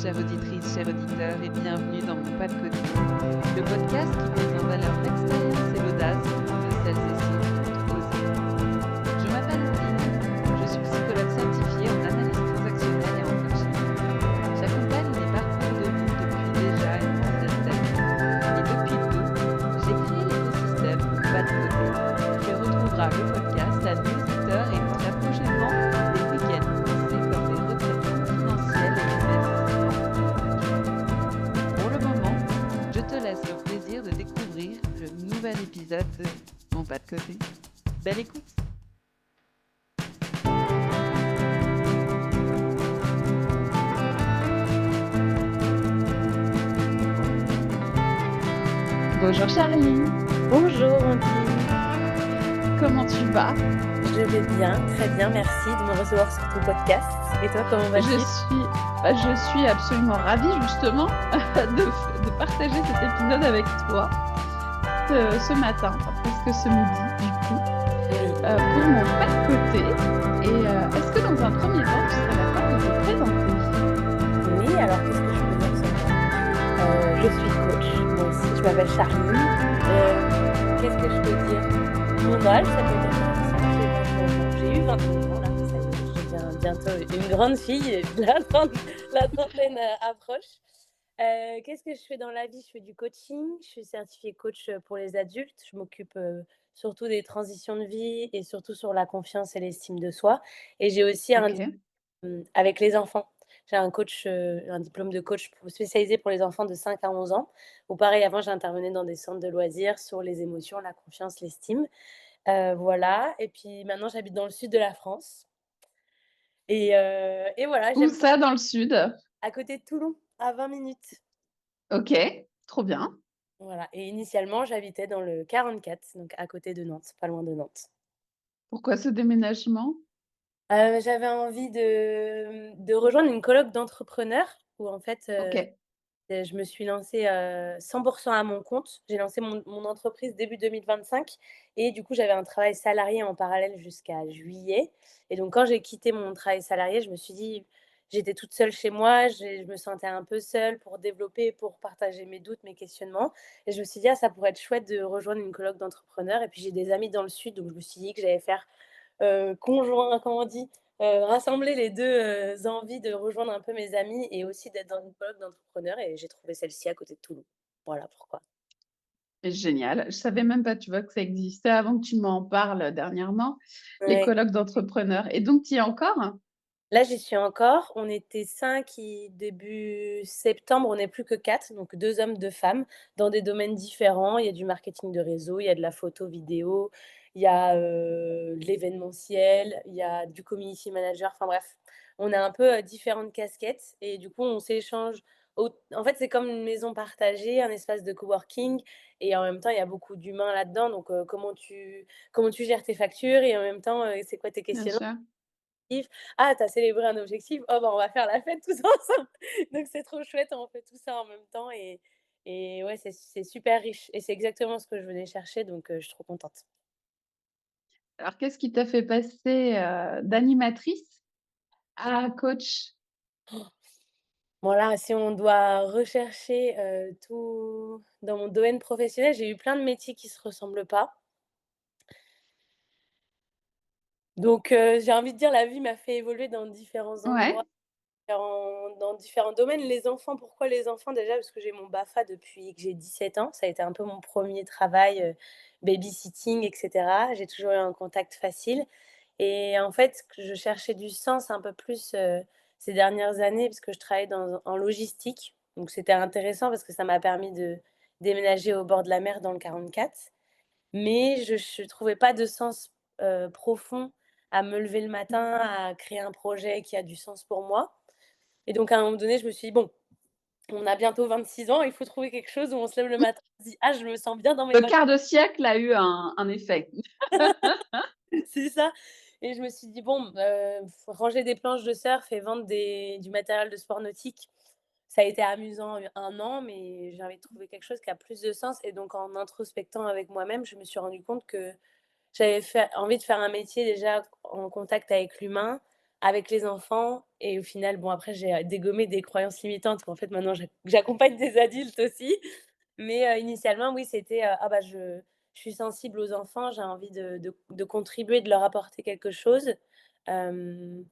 chère auditrice, cher auditeur, et bienvenue dans Mon Pas de Côté, le podcast qui met en valeur l'expérience et l'audace de celles et ceux qui ont osé. Je m'appelle Lynn, je suis psychologue certifiée en analyse transactionnelle et en coaching. J'accompagne les parcours de vie depuis déjà une trentaine d'années. Et depuis peu, j'ai créé l'écosystème Mon Pas de Côté, qui retrouvera le podcast, la newsletter et très prochainement des week-ends pensés comme des retraites confidentielles et des belles Pour le moment, je te laisse le plaisir de découvrir le nouvel épisode de Mon Pas de Côté. Belle écoute! Bonjour Charlie, Bonjour Andine, comment tu vas? je vais bien, très bien, merci de me recevoir sur ton podcast. Et toi, comment vas-tu? Je suis absolument ravie justement de partager cet épisode avec toi ce matin, enfin, presque ce midi du coup, pour mon pas de côté. Et est-ce que dans un premier temps, tu serais d'accord de te présenter? Oui, alors qu'est-ce que je peux dire sur moi? Je suis coach, moi aussi, je m'appelle Charline. Qu'est-ce que je peux dire? Mon âge, ça peut être intéressant, j'ai 29 ans. J'ai eu 29 ans là, ça y est, je deviens bientôt une grande fille, et la trentaine approche. Qu'est-ce que je fais dans la vie? Je fais du coaching, je suis certifiée coach pour les adultes. Je m'occupe surtout des transitions de vie et surtout sur la confiance et l'estime de soi. Et j'ai aussi Ok, avec les enfants. J'ai un diplôme de coach spécialisé pour les enfants de 5 à 11 ans. Ou pareil, avant, j'intervenais dans des centres de loisirs sur les émotions, la confiance, l'estime. Voilà. Et puis maintenant, j'habite dans le sud de la France. Et voilà, où j'aime ça dans le sud? à côté de Toulon, à 20 minutes. Ok, trop bien. Voilà, et initialement, j'habitais dans le 44, donc à côté de Nantes, pas loin de Nantes. Pourquoi ce déménagement? J'avais envie de rejoindre une colloque d'entrepreneurs où en fait, Ok, je me suis lancée, 100 à mon compte. J'ai lancé mon entreprise début 2025 et du coup, j'avais un travail salarié en parallèle jusqu'à juillet et donc quand j'ai quitté mon travail salarié, je me suis dit j'étais toute seule chez moi, je me sentais un peu seule pour développer, pour partager mes doutes, mes questionnements et je me suis dit: «Ah, ça pourrait être chouette de rejoindre une colloque d'entrepreneurs» et puis j'ai des amis dans le sud, donc je me suis dit que j'allais faire, conjoint comment on dit? Rassembler les 2 envies de rejoindre un peu mes amis et aussi d'être dans une colloque d'entrepreneurs et j'ai trouvé celle-ci à côté de Toulon. Voilà pourquoi. génial. Je savais même pas, tu vois, que ça existait avant que tu m'en parles dernièrement, les Ouais. colloques d'entrepreneurs. Et donc, tu y es encore? Là, j'y suis encore. On était 5 début septembre, on n'est plus que 4, donc 2 hommes, 2 femmes, dans des domaines différents. Il y a du marketing de réseau, il y a de la photo, vidéo, il y a, de l'événementiel, il y a du community manager, enfin bref. On a un peu, différentes casquettes et du coup, on s'échange en fait, c'est comme une maison partagée, un espace de coworking et en même temps, il y a beaucoup d'humains là-dedans, donc comment tu gères tes factures et en même temps, c'est quoi tes Bien questionnements? sûr. Ah, tu as célébré un objectif? Oh bah, on va faire la fête tous ensemble. Donc c'est trop chouette, on fait tout ça en même temps et ouais, c'est super riche et c'est exactement ce que je venais chercher donc je suis trop contente. Alors, qu'est-ce qui t'a fait passer, d'animatrice à coach? Bon là, si on doit rechercher, tout dans mon domaine professionnel, j'ai eu plein de métiers qui se ressemblent pas. Donc j'ai envie de dire la vie m'a fait évoluer dans différents endroits. Ouais, Dans différents domaines. Les enfants, pourquoi les enfants? Déjà parce que j'ai mon BAFA depuis que j'ai 17 ans. Ça a été un peu mon premier travail, babysitting et cetera. J'ai toujours eu un contact facile et en fait, que je cherchais du sens un peu plus, ces dernières années parce que je travaillais en logistique. Donc c'était intéressant parce que ça m'a permis de déménager au bord de la mer dans le 44. Mais je trouvais pas de sens, profond à me lever le matin, à créer un projet qui a du sens pour moi. Et donc à un moment donné, je me suis dit: «Bon, on a bientôt 26 ans, il faut trouver quelque chose où on se lève le matin, on se dit: "Ah, je me sens bien dans mes le baskets"». quart de siècle a eu un effet. C'est ça et je me suis dit: «Bon, ranger des planches de surf et vendre du matériel de sport nautique, ça a été amusant, 1 an, mais j'ai envie de trouver quelque chose qui a plus de sens» et donc en introspectant avec moi-même, je me suis rendu compte que j'avais envie de faire un métier déjà en contact avec l'humain, avec les enfants et au final, bon après j'ai, dégommé des croyances limitantes qu'en fait maintenant j'accompagne des adultes aussi. Mais, initialement oui c'était, «Ah bah je suis sensible aux enfants, j'ai envie de contribuer, de leur apporter quelque chose». Hem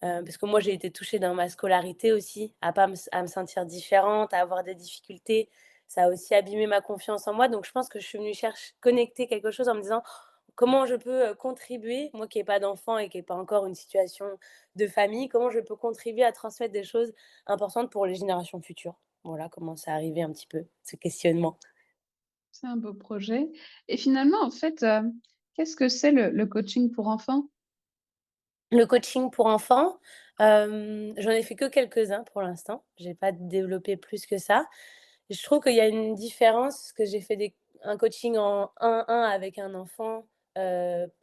Parce que moi, j'ai été touchée dans ma scolarité aussi, à me sentir différente, à avoir des difficultés. Ça a aussi abîmé ma confiance en moi, donc je pense que je suis venue chercher connecter quelque chose en me disant: «Comment je peux, contribuer?» moi qui ai pas d'enfant et qui ai pas encore une situation de famille, comment je peux contribuer à transmettre des choses importantes pour les générations futures? Voilà comment c'est arrivé un petit peu, ce questionnement. C'est un beau projet et finalement, en fait, qu'est-ce que c'est le coaching pour enfants? Le coaching pour enfants, j'en ai fait que quelques-uns pour l'instant. J'ai pas développé plus que ça. Je trouve qu'il y a une différence, parce que j'ai fait un coaching en 1-1 avec un enfant,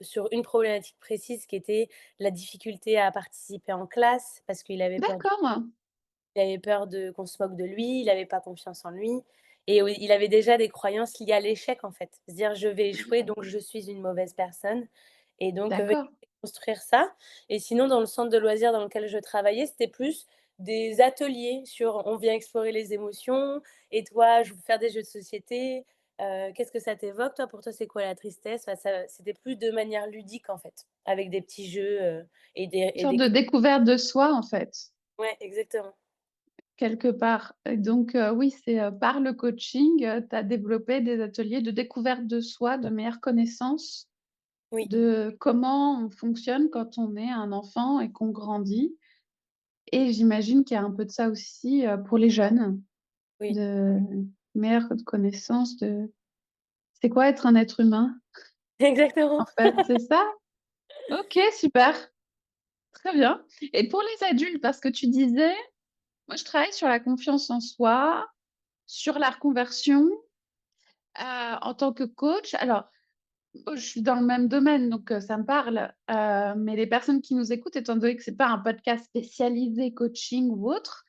sur une problématique précise qui était la difficulté à participer en classe parce qu'il avait peur D'accord, il avait peur de qu'on se moque de lui, il avait pas confiance en lui et oui, il avait déjà des croyances liées à l'échec, en fait. Se dire: «Je vais échouer, donc je suis une mauvaise personne» et donc d'accord. construire ça et sinon dans le centre de loisirs dans lequel je travaillais, c'était plus des ateliers sur on vient explorer les émotions et toi, je veux faire des jeux de société, qu'est-ce que ça t'évoque toi? Pour toi, c'est quoi la tristesse? Enfin ça c'était plus de manière ludique, en fait, avec des petits jeux, Une et sorte des de découverte de soi, en fait, ouais, exactement. quelque part et donc oui, c'est, par le coaching, tu as développé des ateliers de découverte de soi, de meilleure connaissance Oui, de comment on fonctionne quand on est un enfant et qu'on grandit et j'imagine qu'il y a un peu de ça aussi, pour les jeunes, oui, de meilleure connaissance de c'est quoi être un être humain, en exactement. fait, c'est ça? OK, super, très bien et pour les adultes, parce que tu disais: «Moi, je travaille sur la confiance en soi, sur la reconversion, en tant que coach». Alors, je suis dans le même domaine, donc ça me parle, mais les personnes qui nous écoutent, étant donné que c'est pas un podcast spécialisé coaching ou autre,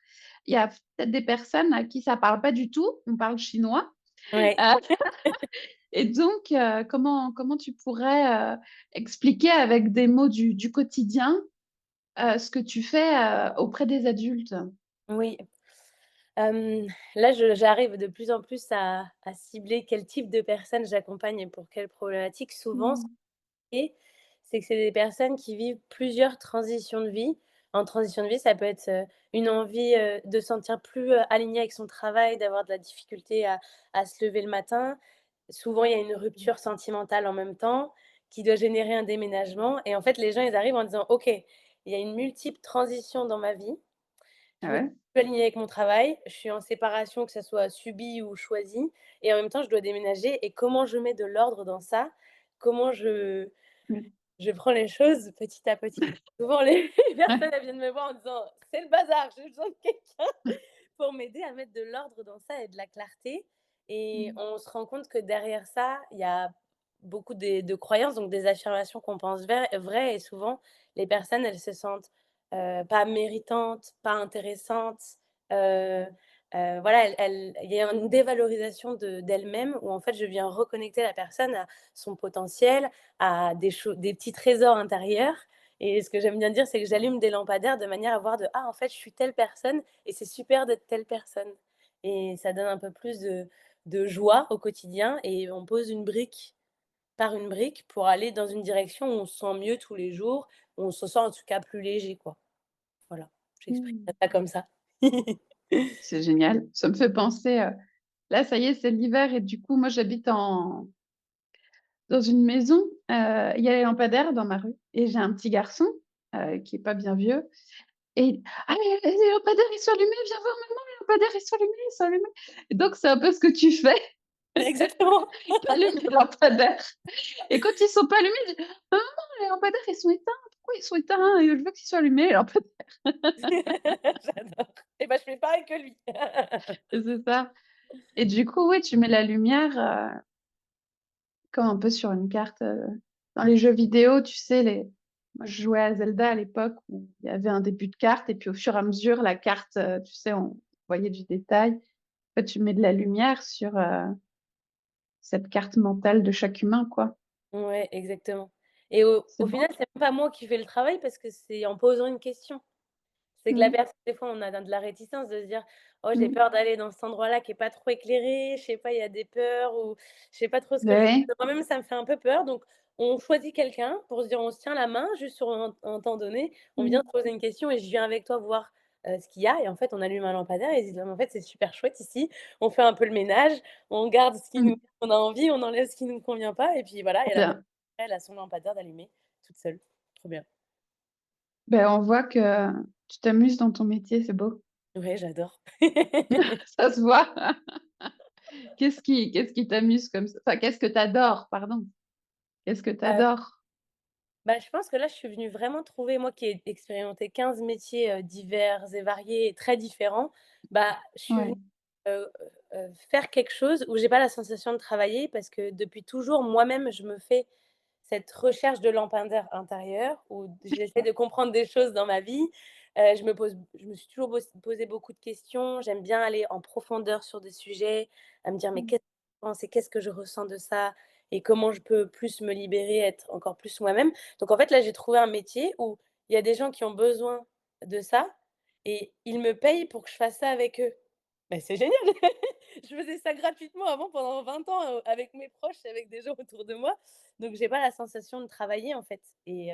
il y a peut-être des personnes à qui ça parle pas du tout. On parle chinois, Ouais. heu et donc comment tu pourrais, expliquer avec des mots du quotidien, ce que tu fais, auprès des adultes? Oui, hem, là, j'arrive de plus en plus à cibler quel type de personnes j'accompagne et pour quelle problématique. Souvent, Mmh. et c'est que c'est des personnes qui vivent plusieurs transitions de vie. En transition de vie, ça peut être, une envie, de se sentir plus, alignée avec son travail, d'avoir de la difficulté à se lever le matin. Souvent, il y a une rupture sentimentale en même temps qui doit générer un déménagement et en fait, les gens, ils arrivent en disant: «OK, il y a une multiple transition dans ma vie. Ah Je me suis ouais? plus alignée avec mon travail, je suis en séparation, que ça soit subie ou choisie et en même temps, je dois déménager et comment je mets de l'ordre dans ça? Comment Mmh. je prends les choses petit à petit. Souvent les les Ouais. personnes, elles viennent me voir en disant: «C'est le bazar, j'ai besoin de quelqu'un pour m'aider à mettre de l'ordre dans ça et de la clarté» et Mmh. on se rend compte que derrière ça, il y a beaucoup de croyances, donc des affirmations qu'on pense vraies et souvent les personnes, elles se sentent, pas méritantes, pas intéressantes, heu voilà, il y a une dévalorisation d'elles-mêmes où en fait je viens reconnecter la personne à son potentiel, à des petits trésors intérieurs et ce que j'aime bien dire, c'est que j'allume des lampadaires de manière à voir de: «Ah en fait je suis telle personne et c'est super d'être telle personne» et ça donne un peu plus de joie au quotidien et on pose une brique par une brique pour aller dans une direction où on se sent mieux tous les jours, où on se sent en tout cas plus léger quoi. Voilà, Mmh. j'exprimerais ça comme ça. C'est génial. Ça me fait penser, là, ça y est, c'est l'hiver et du coup, moi, j'habite dans une maison, il y a les lampadaires dans ma rue et j'ai un petit garçon, qui est pas bien vieux et: «Ah les lampadaires, ils sont allumés, viens voir maman, les lampadaires, ils sont allumés, ils sont allumés» et donc c'est un peu ce que tu fais. Exactement. Tu allumes les lampadaires et quand ils sont pas allumés, il dit: «Maman, les lampadaires, ils sont éteints. Pourquoi ils sont éteints? Je veux qu'ils soient allumés les lampadaires». J'adore. Et bah, je fais pareil que lui. C'est ça et du coup, oui, tu mets la lumière, comme un peu sur une carte, dans les jeux vidéo, tu sais, les moi, je jouais à Zelda à l'époque où il y avait un début de carte et puis au fur et à mesure, la carte, tu sais, on voyait du détail. En fait, tu mets de la lumière sur, cette carte mentale de chaque humain, quoi. Ouais, exactement et au C'est final, beau. c'est même pas moi qui fais le travail parce que c'est en posant une question. C'est que la Mmh. personne, des fois, on a de la réticence de se dire: «Oh, j'ai Mmh. peur d'aller dans cet endroit-là qui est pas trop éclairé, je sais pas, il y a des peurs ou je sais pas trop ce que je» Ouais. moi-même, ça me fait un peu peur, donc on choisit quelqu'un pour se dire: «On se tient la main juste sur un temps donné, on vient Mmh. te poser une question et je viens avec toi voir, ce qu'il y a» et en fait, on allume un lampadaire et ils disent: «Non, mais en fait, c'est super chouette ici, on fait un peu le ménage, on garde ce qui Mmh. nous on a envie, on enlève ce qui nous convient pas» et puis voilà et Trop la personne, bien. elle a son lampadaire d'allumé toute seule. Trop bien. Ben, on voit que tu t'amuses dans ton métier, c'est beau. Ouais, j'adore. Ça se voit. Qu'est-ce qui t'amuse comme ça? Enfin, qu'est-ce que tu adores, pardon? Qu'est-ce que tu adores? Bah, je pense que là, je suis venue vraiment trouver, moi qui ai expérimenté 15 métiers, divers et variés et très différents, bah, je suis venue, Ouais. heu faire quelque chose où j'ai pas la sensation de travailler parce que depuis toujours, moi-même, je me fais cette recherche de lampadaire intérieur où j'essaie de comprendre des choses dans ma vie. Je me suis toujours posé beaucoup de questions. J'aime bien aller en profondeur sur des sujets, à me dire: «Mais Mmh. qu'est-ce que je pense et qu'est-ce que je ressens de ça? Et comment je peux plus me libérer, être encore plus moi-même?» Donc en fait, là, j'ai trouvé un métier où il y a des gens qui ont besoin de ça et ils me payent pour que je fasse ça avec eux. Bah, c'est génial! Je faisais ça gratuitement avant pendant 20 ans, avec mes proches et avec des gens autour de moi. Donc j'ai pas la sensation de travailler, en fait et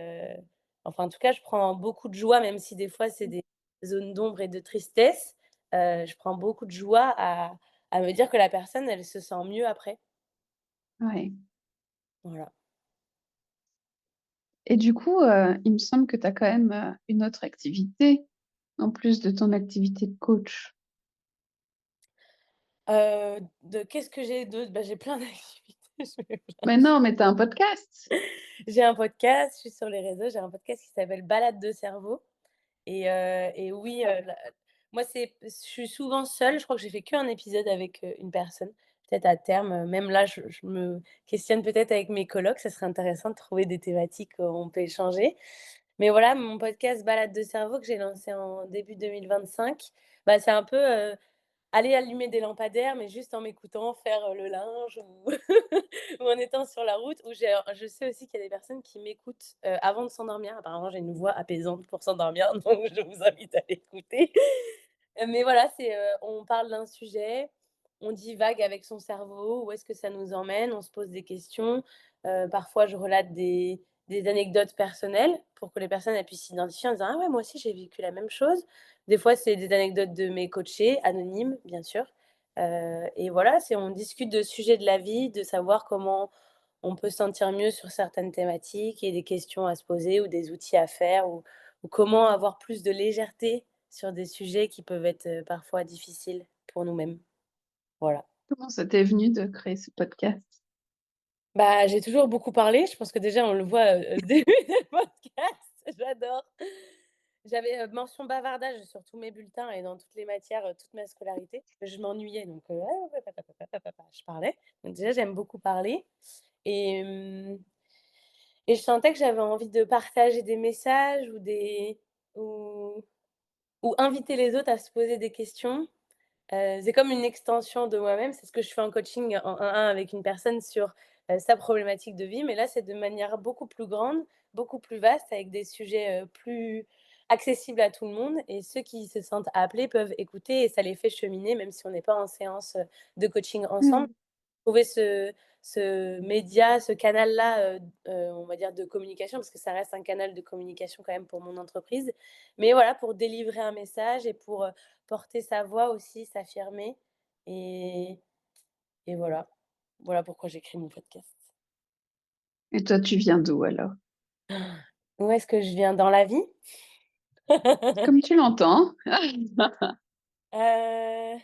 enfin, en tout cas, je prends beaucoup de joie, même si des fois c'est des zones d'ombre et de tristesse, je prends beaucoup de joie à me dire que la personne, elle se sent mieux après. Ouais. Voilà. Et du coup, il me semble que tu as quand même, une autre activité, en plus de ton activité de coach? De qu'est-ce que j'ai d'autre? Bah, j'ai plein d'activités, je fais plein Mais de ch non, mais tu as un podcast? j'ai un podcast, je suis sur les réseaux, j'ai un podcast qui s'appelle «Balade de cerveau» et oui, la moi, je suis souvent seule, je crois que j'ai fait qu'un épisode avec, une personne. Peut-être à terme, même là, je me questionne peut-être avec mes colocs, ça serait intéressant de trouver des thématiques où on peut échanger. Mais voilà, mon podcast «Balade de cerveau» que j'ai lancé en début 2025, bah, c'est un peu, aller allumer des lampadaires, mais juste en m'écoutant faire, le linge ou ou en étant sur la route où je sais aussi qu'il y a des personnes qui m'écoutent, avant de s'endormir. Apparemment, j'ai une voix apaisante pour s'endormir, donc je vous invite à l'écouter. Mais voilà, on parle d'un sujet, on divague avec son cerveau, où est-ce que ça nous emmène? On se pose des questions. Parfois, je relate des anecdotes personnelles pour que les personnes, elles puissent s'identifier en disant: «Ah ouais, moi aussi j'ai vécu la même chose». Des fois, c'est des anecdotes de mes coachés, anonymes, bien sûr. Et voilà, on discute de sujets de la vie, de savoir comment on peut se sentir mieux sur certaines thématiques et des questions à se poser ou des outils à faire ou comment avoir plus de légèreté sur des sujets qui peuvent être, parfois difficiles pour nous-mêmes. Voilà. Comment ça t'est venu de créer ce podcast? Bah, j'ai toujours beaucoup parlé, je pense que déjà on le voit, dès le podcast, j'adore. J'avais, mention bavardage sur tous mes bulletins et dans toutes les matières, toute ma scolarité. Je m'ennuyais donc je parlais. Donc déjà j'aime beaucoup parler et et je sentais que j'avais envie de partager des messages ou ou inviter les autres à se poser des questions. C'est comme une extension de moi-même, c'est ce que je fais en coaching en 1-1 avec une personne sur, sa problématique de vie, mais là, c'est de manière beaucoup plus grande, beaucoup plus vaste, avec des sujets, plus accessibles à tout le monde et ceux qui se sentent appelés peuvent écouter et ça les fait cheminer, même si on n'est pas en séance, de coaching ensemble. Mmh. Trouver ce média, ce canal-là, on va dire de communication, parce que ça reste un canal de communication quand même pour mon entreprise. Mais voilà, pour délivrer un message et pour, porter sa voix aussi, s'affirmer et et voilà. Voilà pourquoi j'écris mon podcast. Et toi, tu viens d'où alors? Où est-ce que je viens dans la vie? Comme tu l'entends. Heu,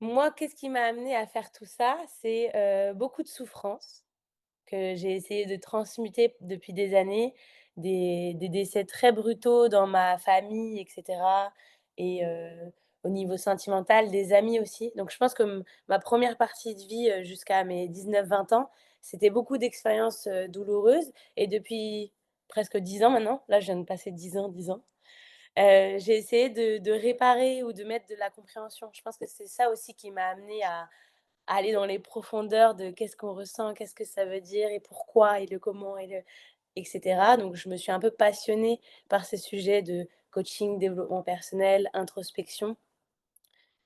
moi, qu'est-ce qui m'a amenée à faire tout ça? C'est, beaucoup de souffrance. Que j'ai essayé de transmuter depuis des années, des décès très brutaux dans ma famille et cetera et au niveau sentimental, des amis aussi. Donc je pense que ma première partie de vie, jusqu'à mes 19-20 ans, c'était beaucoup d'expériences, douloureuses et depuis presque 10 ans maintenant, là je viens de passer 10 ans, j'ai essayé de réparer ou de mettre de la compréhension. Je pense que c'est ça aussi qui m'a amenée aller dans les profondeurs de qu'est-ce qu'on ressent, qu'est-ce que ça veut dire et pourquoi et le comment et cetera. Donc je me suis un peu passionnée par ces sujets de coaching, développement personnel, introspection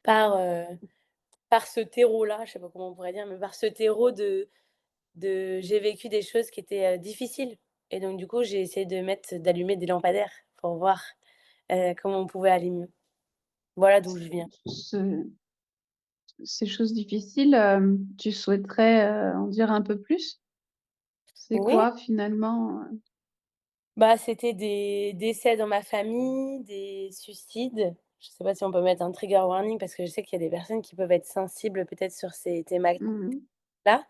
par, par ce terreau-là, je sais pas comment on pourrait dire, mais par ce terreau de j'ai vécu des choses qui étaient, difficiles et donc du coup, j'ai essayé d'allumer des lampadaires pour voir, comment on pouvait aller mieux. Voilà d'où je viens. Ce ces choses difficiles, tu souhaiterais, en dire un peu plus? C'est Oui, quoi finalement, bah, c'était des décès dans ma famille, des suicides. Je sais pas si on peut mettre un trigger warning parce que je sais qu'il y a des personnes qui peuvent être sensibles peut-être sur ces thématiques. Mmh. Là,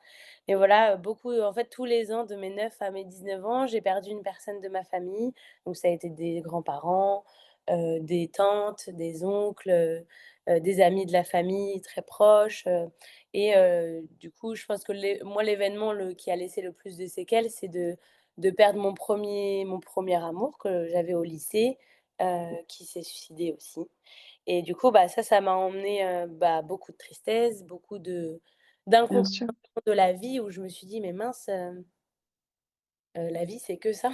mais voilà, beaucoup en fait, tous les ans de mes 9 à mes 19 ans, j'ai perdu une personne de ma famille. Donc ça a été des grands-parents, des tantes, des oncles, des amis de la famille très proches, et du coup, je pense que l'événement qui a laissé le plus de séquelles, c'est de perdre mon premier amour que j'avais au lycée, qui s'est suicidé aussi. Et du coup, bah, ça m'a emmené, bah, beaucoup de tristesse, beaucoup Bien sûr. d'incompréhension de la vie où je me suis dit: «Mais mince, la vie, c'est que ça».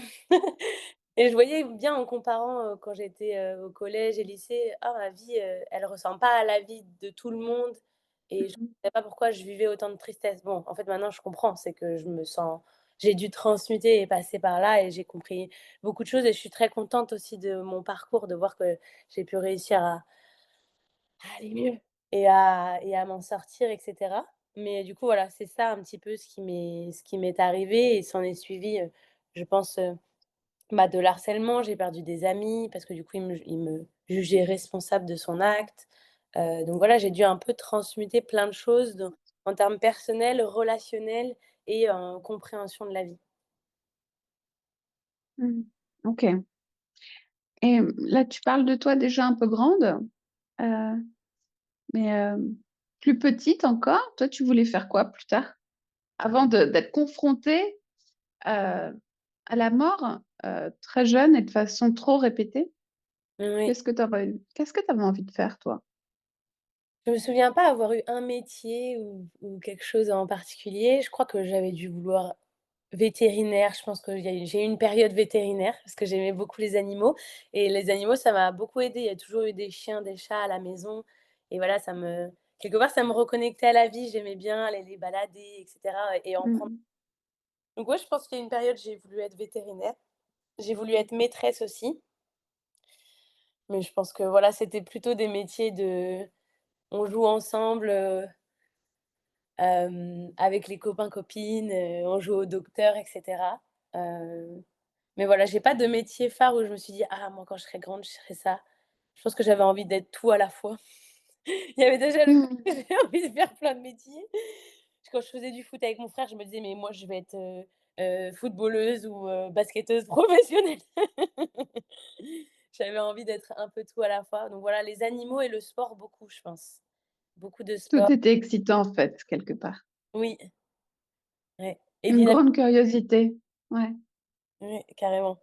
Et je voyais bien en comparant, quand j'étais, au collège et lycée, ah ma vie, elle ressemble pas à la vie de tout le monde et je ne Mmh. savais pas pourquoi je vivais autant de tristesse. Bon, en fait, maintenant je comprends, c'est que j'ai dû transmuter et passer par là et j'ai compris beaucoup de choses et je suis très contente aussi de mon parcours, de voir que j'ai pu réussir à aller mieux et à m'en sortir et cetera. Mais du coup, voilà, c'est ça un petit peu ce qui m'est arrivé et s'en est suivi, je pense, bah, de l'harcèlement. J'ai perdu des amis parce que du coup, ils me jugeaient responsable de son acte. Donc voilà, j'ai dû un peu transmuter plein de choses en termes personnels, relationnels et en compréhension de la vie. Mmh. OK. Et là, tu parles de toi déjà un peu grande, heu, mais plus petite encore, toi, tu voulais faire quoi plus tard? Avant d'être confrontée, à la mort, très jeune et de façon trop répétée, Oui. qu'est-ce que tu avais envie de faire toi? Je me souviens pas avoir eu un métier ou quelque chose en particulier. Je crois que j'avais dû vouloir vétérinaire. Je pense que j'ai eu une période vétérinaire parce que j'aimais beaucoup les animaux et les animaux, ça m'a beaucoup aidée. Il y a toujours eu des chiens, des chats à la maison et voilà, quelque part, ça me reconnectait à la vie. J'aimais bien aller les balader et cetera et en prendre. Mmh. Donc ouais, je pense qu'il y a une période, j'ai voulu être vétérinaire. J'ai voulu être maîtresse aussi, mais je pense que voilà, c'était plutôt des métiers de on joue ensemble, avec les copains, copines, on joue au docteur et cetera. Mais voilà, j'ai pas de métier phare où je me suis dit: «Ah moi quand je serai grande, je ferai ça». Je pense que j'avais envie d'être tout à la fois. Il y avait déjà le côté Mmh. j'ai envie de faire plein de métiers. Quand je faisais du foot avec mon frère, je me disais: «Mais moi je vais être, footballeuse ou, basketteuse professionnelle». J'avais envie d'être un peu tout à la fois. Donc voilà, les animaux et le sport beaucoup, je pense. Beaucoup de sport. Tout était excitant en fait, quelque part. Oui, ouais et Une dynamique, grande curiosité. Ouais. ouais, carrément.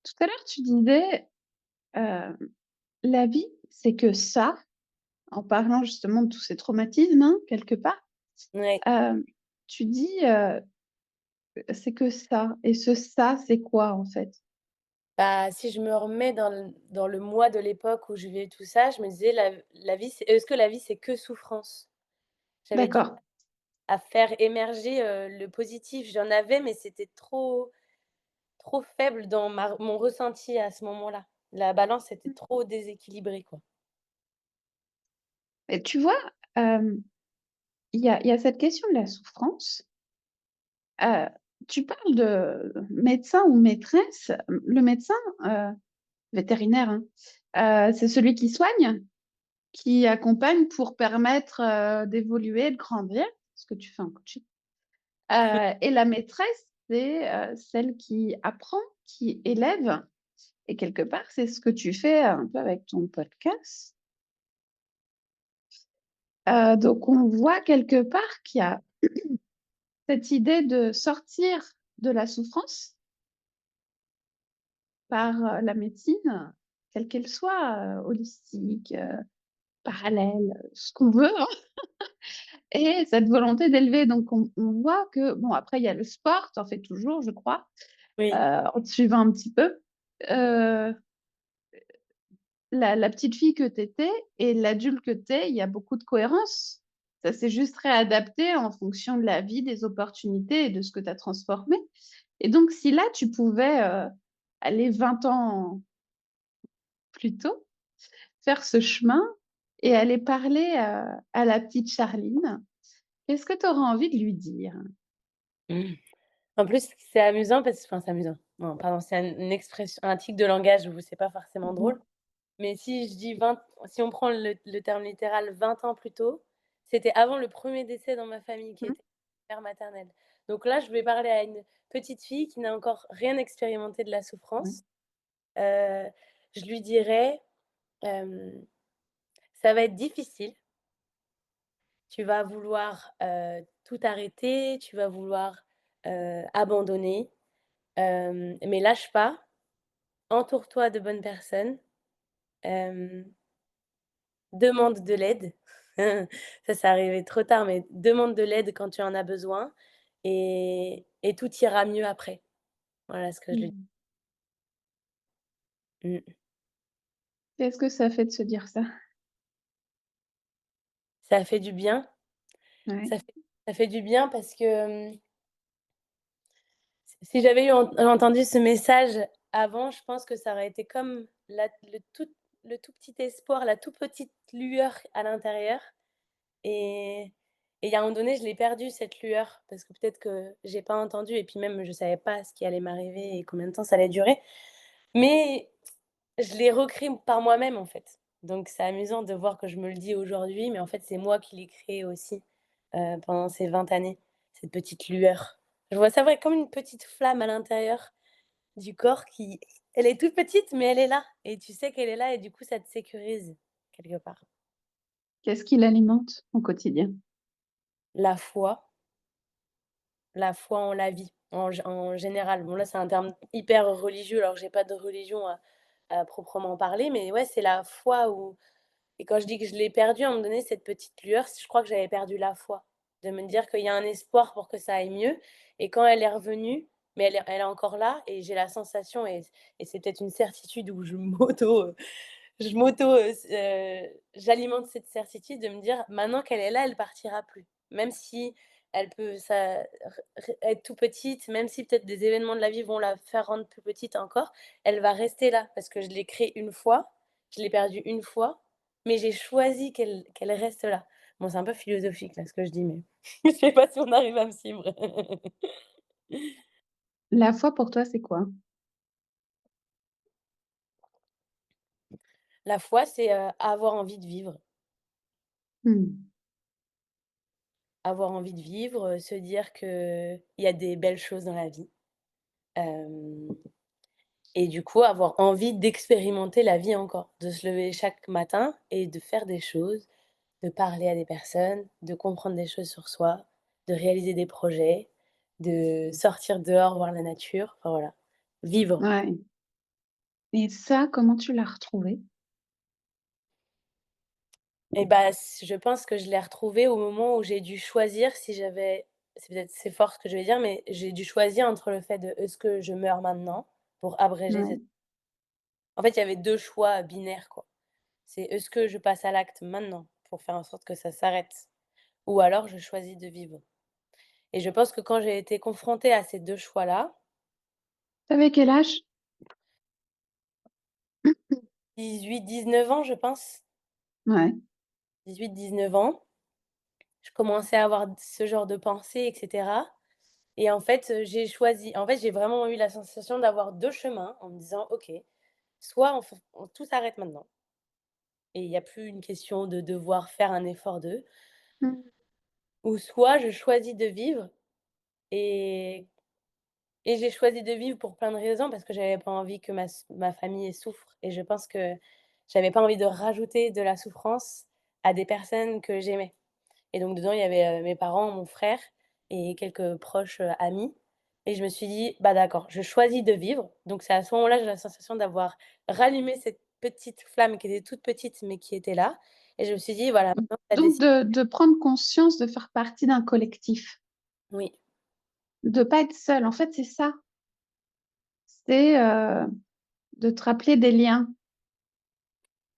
Tout à l'heure, tu disais, la vie, c'est que ça, en parlant justement de tous ces traumatismes, hein, quelque part. Ouais. Hem, Tu dis, c'est que ça et ce «ça», c'est quoi en fait? Bah, si je me remets dans le moi de l'époque où je vivais tout ça, je me disais: «La vie, est-ce que la vie, c'est que souffrance?» J'avais du D'accord. à faire émerger, le positif. J'en avais, mais c'était trop faible dans mon ressenti à ce moment-là. La balance était trop déséquilibrée, quoi. Et tu vois, il y a cette question de la souffrance. Heu, Tu parles de médecin ou maîtresse. Le médecin, vétérinaire, hein, c'est celui qui soigne, qui accompagne pour permettre, d'évoluer, de grandir, ce que tu fais en coaching. Et la maîtresse, c'est, celle qui apprend, qui élève et quelque part, c'est ce que tu fais un peu avec ton podcast. Donc on voit quelque part qu'il y a cette idée de sortir de la souffrance par, la médecine, quelle qu'elle soit, holistique, parallèles, ce qu'on veut, hein, et cette volonté d'élever. Donc on voit que bon, après il y a le sport, tu en fais toujours, je crois, Oui. en te suivant un petit peu. Heu, la petite fille que tu étais et l'adulte que tu es, il y a beaucoup de cohérence. Ça s'est juste réadapté en fonction de la vie, des opportunités et de ce que tu as transformé. Et donc si là, tu pouvais, aller 20 ans plus tôt, faire ce chemin et aller parler, à la petite Charline, qu'est-ce que tu aurais envie de lui dire? Mmh. En plus, c'est amusant parce enfin, c'est amusant. Non, pardon, c'est une expression un tic de langage où c'est pas forcément Mmh. drôle. Mais si je dis 20, si on prend le terme littéral 20 ans plus tôt, c'était avant le premier décès dans ma famille qui Mmh. était mère maternelle. Donc là, je vais parler à une petite fille qui n'a encore rien expérimenté de la Ouais. souffrance. Heu, je lui dirais, hem: «Ça va être difficile, tu vas vouloir, tout arrêter, tu vas vouloir, abandonner, mais lâche pas, entoure-toi de bonnes personnes, hem, demande de l'aide». Ça, c'est arrivé trop tard, mais demande de l'aide quand tu en as besoin et tout ira mieux après. Voilà ce que je lui Mmh. mmh. Qu'est-ce que ça fait de se dire ça? Ça fait du bien, Ouais. ça fait ça fait du bien parce que, si j'avais eu entendu ce message avant, je pense que ça aurait été comme le tout petit espoir, la toute petite lueur à l'intérieur et il y a un moment donné, je l'ai perdue cette lueur parce que peut-être que j'ai pas entendu et puis même je savais pas ce qui allait m'arriver et combien de temps ça allait durer. Mais je l'ai recréé par moi-même, en fait. Donc c'est amusant de voir que je me le dis aujourd'hui, mais en fait, c'est moi qui l'ai créé aussi, pendant ces 20 années, cette petite lueur. Je vois ça vrai comme une petite flamme à l'intérieur du corps qui elle est toute petite, mais elle est là et tu sais qu'elle est là et du coup, ça te sécurise quelque part. Qu'est-ce qui l'alimente au quotidien? La foi, la foi en la vie, en général. Bon là, c'est un terme hyper religieux, alors que j'ai pas de religion à proprement parler, mais ouais, c'est la foi où. Et quand je dis que je l'ai perdue, à un moment donné, cette petite lueur, je crois que j'avais perdu la foi. De me dire qu'il y a un espoir pour que ça aille mieux et quand elle est revenue, mais elle est encore là et j'ai la sensation et c'est peut-être une certitude où j'alimente cette certitude de me dire: «Maintenant qu'elle est là, elle partira plus». Même si elle peut ça être tout petite, même si peut-être des événements de la vie vont la faire rendre plus petite encore, elle va rester là parce que je l'ai créée une fois, je l'ai perdue une fois, mais j'ai choisi qu'elle reste là. Bon, c'est un peu philosophique là ce que je dis, mais je sais pas si on arrive à me suivre. La foi pour toi, c'est quoi? La foi, c'est, avoir envie de vivre. Mmh. Avoir envie de vivre, se dire qu'il y a des belles choses dans la vie, hem et du coup avoir envie d'expérimenter la vie encore, de se lever chaque matin et de faire des choses, de parler à des personnes, de comprendre des choses sur soi, de réaliser des projets, de sortir dehors voir la nature, enfin voilà, vivre. Ouais. Et ça, comment tu l'as retrouvé? Et bah, je pense que je l'ai retrouvé au moment où j'ai dû choisir si j'avais c'est fort ce que je vais dire, mais j'ai dû choisir entre le fait de: «Est-ce que je meurs maintenant?» pour abréger Ouais. cette en fait, il y avait 2 choix binaires, quoi. C'est: «Est-ce que je passe à l'acte maintenant pour faire en sorte que ça s'arrête? Ou alors je choisis de vivre?» Et je pense que quand j'ai été confrontée à ces 2 choix-là, Tu avais quel âge? 18-19 ans, je pense, Ouais. 18-19 ans, je commençais à avoir ce genre de pensées et cetera. Et en fait, j'ai vraiment eu la sensation d'avoir 2 chemins en me disant: «OK, soit on tout s'arrête maintenant et il y a plus une question de devoir faire un effort de, Mmh. ou soit je choisis de vivre» et j'ai choisi de vivre pour plein de raisons parce que j'avais pas envie que ma famille souffre et je pense que j'avais pas envie de rajouter de la souffrance à des personnes que j'aimais. Et donc dedans, il y avait, mes parents, mon frère et quelques proches, amis et je me suis dit: «Bah, d'accord, je choisis de vivre». Donc c'est à ce moment-là, j'ai la sensation d'avoir rallumé cette petite flamme qui était toute petite, mais qui était là et je me suis dit: «Voilà, maintenant tu as Donc décidé». de prendre conscience de faire partie d'un collectif, Oui, de pas être seul. En fait, c'est ça, c'est, de te rappeler des liens.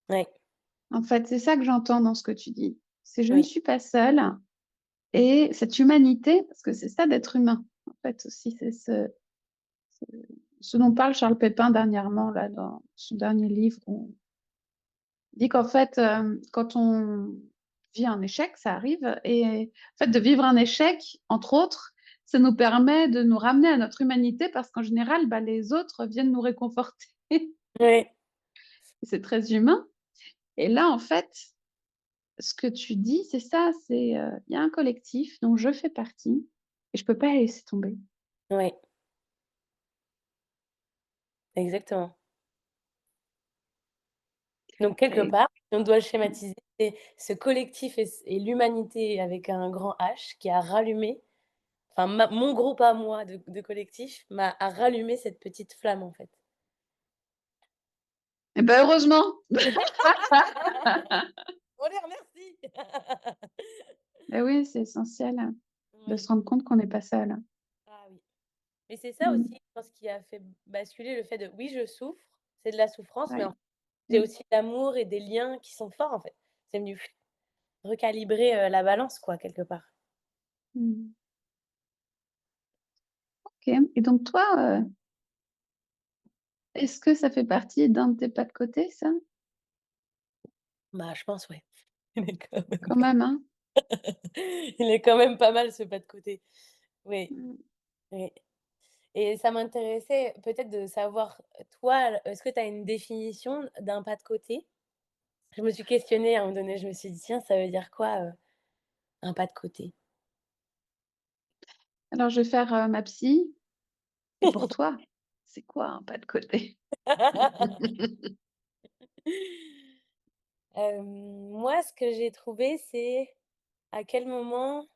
ouais, En fait, c'est ça que j'entends dans ce que tu dis. C'est je ne oui, suis pas seule et cette humanité, parce que c'est ça d'être humain, en fait aussi, c'est ce dont parle Charles Pépin dernièrement là dans son dernier livre où il dit qu'en fait, quand on vit un échec, ça arrive et en fait de vivre un échec, entre autres, ça nous permet de nous ramener à notre humanité parce qu'en général, bah, les autres viennent nous réconforter. ouais, C'est très humain et là, en fait, ce que tu dis, c'est ça, c'est, il y a un collectif dont je fais partie et je peux pas la laisser tomber. ouais, exactement. Donc quelque Et part, si on doit le schématiser, c'est ce collectif et l'humanité avec un grand H qui a rallumé, enfin ma mon groupe à moi de collectif a rallumé cette petite flamme, en fait. bah, heureusement! On les remercie! Bah, oui, c'est essentiel de Ouais. se rendre compte qu'on n'est pas seul. Ah oui. Mais c'est ça aussi, Mmh. je pense, qui a fait basculer le fait de oui, je souffre, c'est de la souffrance, mais Ouais. en j'ai Mmh. aussi de l'amour et des liens qui sont forts, en fait. C'est venu recalibrer, la balance, quoi, quelque part. Mmh. OK et donc toi, est-ce que ça fait partie d'un de tes pas de côté ça? Bah, je pense, ouais. Il est quand même Quand même, hein? il est quand même pas mal ce pas de côté. Oui, Mmh. oui, et ça m'intéressait peut-être de savoir, toi, est-ce que tu as une définition d'un pas de côté? Je me suis questionnée à un moment donné, je me suis dit: «Tiens, ça veut dire quoi, un pas de côté?» Alors je vais faire, ma psy et pour toi, c'est quoi un pas de côté? Moi, ce que j'ai trouvé, c'est à quel moment,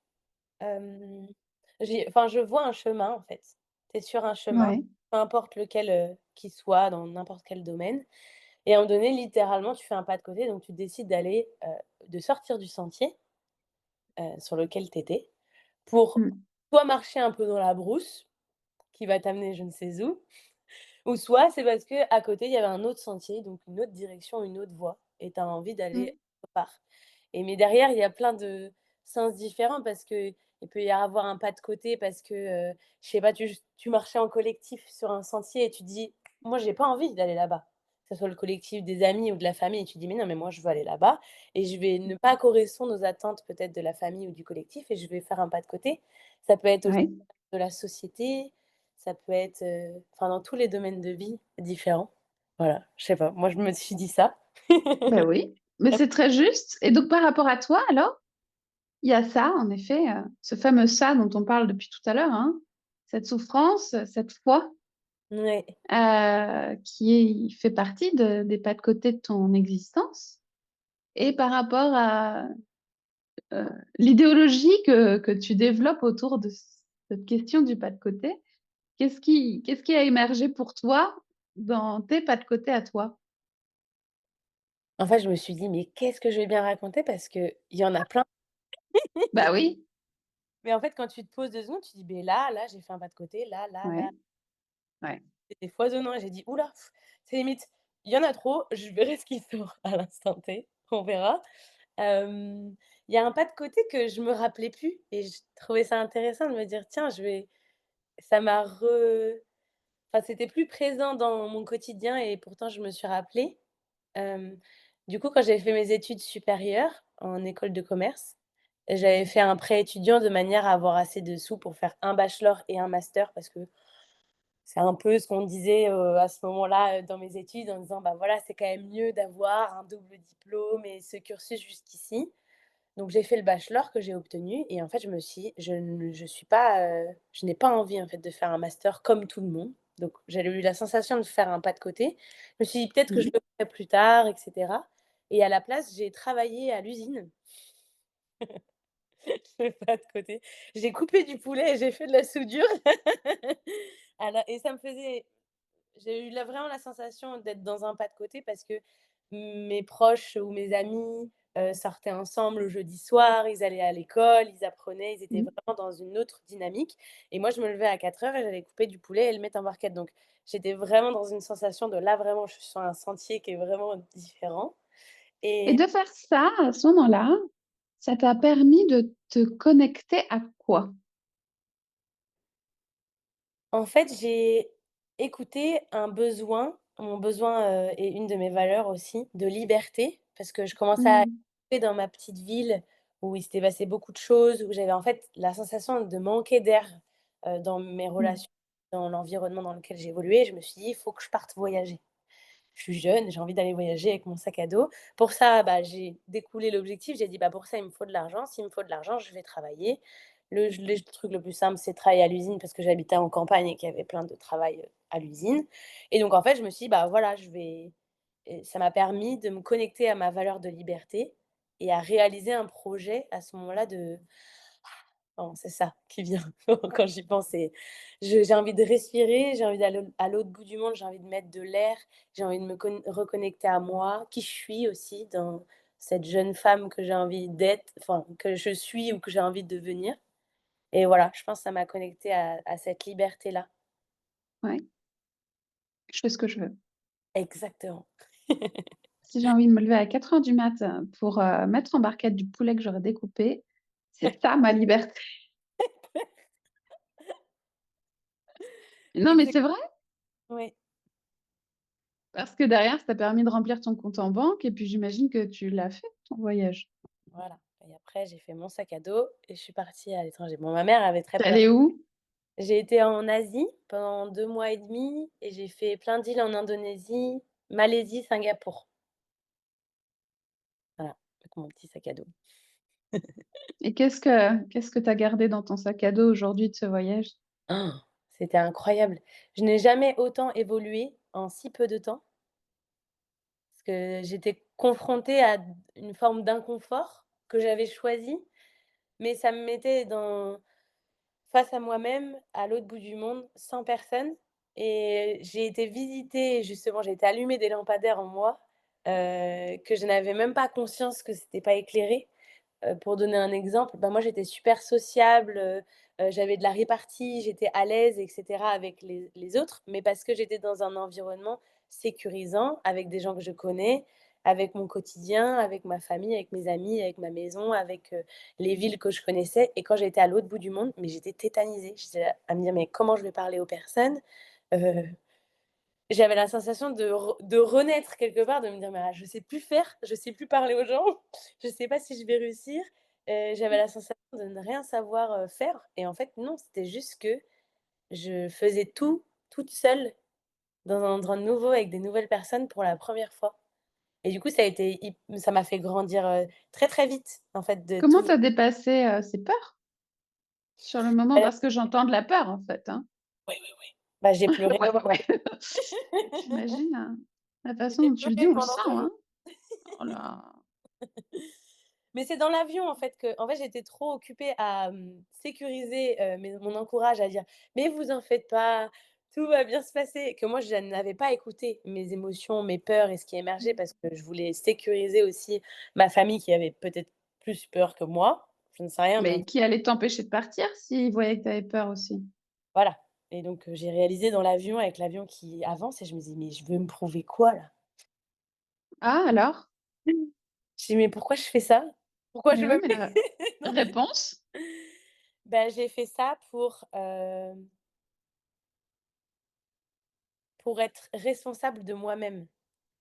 je vois un chemin, en fait. Tu es sur un chemin, Ouais. peu importe lequel, qu'il soit, dans n'importe quel domaine, et à un moment donné, littéralement, tu fais un pas de côté, donc tu décides de sortir du sentier, sur lequel tu étais, pour Mmh. soit marcher un peu dans la brousse, qui va t'amener je ne sais où, ou soit c'est parce qu'à côté, il y avait un autre sentier, donc une autre direction, une autre voie, et tu as envie d'aller Mmh. autre part. Mais derrière, il y a plein de sens différents parce qu'il peut y avoir un pas de côté parce que, je sais pas, tu marchais en collectif sur un sentier et tu dis: «Moi, j'ai pas envie d'aller là-bas». Que ce soit le collectif des amis ou de la famille et tu dis: «Mais non, mais moi, je veux aller là-bas», et je vais ne pas correspondre aux attentes peut-être de la famille ou du collectif et je vais faire un pas de côté. Ça peut être aussi Ouais. de la société, ça peut être, enfin, dans tous les domaines de vie différents. Voilà, je sais pas, moi, je me suis dit ça. Bah, oui, mais c'est très juste et donc par rapport à toi alors, il y a ça en effet, ce fameux «ça» dont on parle depuis tout à l'heure, hein, cette souffrance, cette foi, Ouais. qui fait partie des pas de côté de ton existence et par rapport à, heu, l'idéologie que tu développes autour de cette question du pas de côté, qu'est-ce qui a émergé pour toi dans tes pas de côté à toi? En fait, je me suis dit: «Mais qu'est-ce que je vais bien raconter?» parce qu'il y en a plein. Bah, oui, Mais en fait, quand tu te poses 2 secondes, tu dis: «Beh, là, j'ai fait un pas de côté, là». ouais, ouais. C'était foisonnant et j'ai dit: «Ouh là, c'est limite, il y en a trop, je verrai ce qui sort à l'instant T, on verra». Hem, il y a un pas de côté que je me rappelais plus et je trouvais ça intéressant de me dire: «Tiens, je vais», ça m'a enfin, c'était plus présent dans mon quotidien et pourtant je me suis rappelée. Hem, du coup, quand j'avais fait mes études supérieures en école de commerce, j'avais fait un prêt étudiant de manière à avoir assez de sous pour faire un bachelor et un master parce que c'est un peu ce qu'on disait, à ce moment-là, dans mes études en disant: «Bah, voilà, c'est quand même mieux d'avoir un double diplôme et ce cursus jusqu'ici». Donc j'ai fait le bachelor que j'ai obtenu et en fait, je suis pas, je n'ai pas envie, en fait, de faire un master comme tout le monde. Donc j'avais eu la sensation de faire un pas de côté. Je me suis dit: «Peut-être que je Mmh. le ferai plus tard» et cetera, et à la place, j'ai travaillé à l'usine. Le pas de côté. J'ai coupé du poulet et j'ai fait de la soudure. Et ça me faisait j'ai eu vraiment la sensation d'être dans un pas de côté parce que mes proches ou mes amis, sortaient ensemble le jeudi soir, ils allaient à l'école, ils apprenaient, ils étaient Mmh. vraiment dans une autre dynamique et moi je me levais à 4 heures et j'allais couper du poulet et le mettre en barquette donc j'étais vraiment dans une sensation de là vraiment je suis sur un sentier qui est vraiment différent Et et de faire ça, à ce moment-là, ça t'a permis de te connecter à quoi? en fait, j'ai écouté un besoin, mon besoin, et une de mes valeurs aussi, de liberté, parce que je commençais à Mmh. être dans ma petite ville où il s'était passé beaucoup de choses, où j'avais en fait la sensation de manquer d'air, dans mes Mmh. relations, dans l'environnement dans lequel j'évoluais. Je me suis dit: «Il faut que je parte voyager». Je suis jeune, j'ai envie d'aller voyager avec mon sac à dos. Pour ça, bah, j'ai découlé l'objectif. J'ai dit: «Bah, pour ça, il me faut de l'argent. S'il me faut de l'argent, je vais travailler». Le truc le plus simple, c'est de travailler à l'usine parce que j'habitais en campagne et qu'il y avait plein de travail, à l'usine et donc en fait, je me suis dit: «Bah, voilà, je vais» et ça m'a permis de me connecter à ma valeur de liberté et à réaliser un projet à ce moment-là de non, c'est ça qui vient quand j'y pense et j'ai envie de respirer, j'ai envie d'aller à l'autre bout du monde, j'ai envie de mettre de l'air, j'ai envie de me reconnecter à moi, qui je suis aussi dans cette jeune femme que j'ai envie d'être, enfin que je suis ou que j'ai envie de devenir et voilà, je pense que ça m'a connectée à cette liberté-là. Ouais, je fais ce que je veux. Exactement. Si j'ai envie de me lever à 4 heures du mat, pour, mettre en barquette du poulet que j'aurais découpé, c'est ça ma liberté. Non, mais Exact c'est vrai, ouais, parce que derrière, ça t'a permis de remplir ton compte en banque et puis j'imagine que tu l'as fait ton voyage. voilà et après j'ai fait mon sac à dos et je suis partie à l'étranger. Bon, ma mère avait très Tu es peur. allée où? J'ai été en Asie pendant 2 mois et demi et j'ai fait plein d'îles en Indonésie, Malaisie, Singapour. Voilà, avec mon petit sac à dos. Et qu'est-ce que tu as gardé dans ton sac à dos aujourd'hui de ce voyage? Han! C'était incroyable. Je n'ai jamais autant évolué en si peu de temps, parce que j'étais confrontée à une forme d'inconfort que j'avais choisi, mais ça me mettait dans face à moi-même, à l'autre bout du monde, sans personne et j'ai été visiter justement, j'ai été allumer des lampadaires en moi, que je n'avais même pas conscience que c'était pas éclairé. Pour donner un exemple, bah, moi j'étais super sociable, j'avais de la répartie, j'étais à l'aise et cetera avec les autres, mais parce que j'étais dans un environnement sécurisant, avec des gens que je connais, avec mon quotidien, avec ma famille, avec mes amis, avec ma maison, avec, les villes que je connaissais et quand j'étais à l'autre bout du monde, mais j'étais tétanisée. J'étais là à me dire: «Mais comment je vais parler aux personnes?» heu J'avais la sensation de renaître quelque part, de me dire: «Mais ah, je sais plus faire, je sais plus parler aux gens, je sais pas si je vais réussir». J'avais la sensation de ne rien savoir, faire et en fait non, c'était juste que je faisais tout, toute seule, dans un endroit nouveau avec des nouvelles personnes pour la première fois et du coup ça m'a fait grandir, très, très vite en fait de Comment tout tu as dépassé, ces peurs sur le moment? Parce que j'entends de la peur, en fait, hein. oui, oui, oui. Bah, j'ai pleuré, Ouais, ouais, ouais. J'imagine, la façon j'ai dont tu le dis, pleuré on le pendant sent, 2 hein. jours. Oh là! Mais c'est dans l'avion, en fait, que en fait, j'étais trop occupée à, sécuriser, mon entourage, à dire: «Mais vous en faites pas, tout va bien se passer», que moi, je n'avais pas écouté mes émotions, mes peurs et ce qui émergeait Mmh. parce que je voulais sécuriser aussi ma famille qui avait peut-être plus peur que moi. Je ne sais rien, mais en Mais qui allait t'empêcher de partir s'il voyait que tu avais peur aussi? voilà et donc j'ai réalisé dans l'avion, avec l'avion qui avance et je me dis: «Mais je veux me prouver quoi, là?» Ah alors? Je dis: «Mais pourquoi je fais ça? Pourquoi je Mais ouais, me mais mets la dans la» réponse? Bah, j'ai fait ça pour être responsable de moi-même.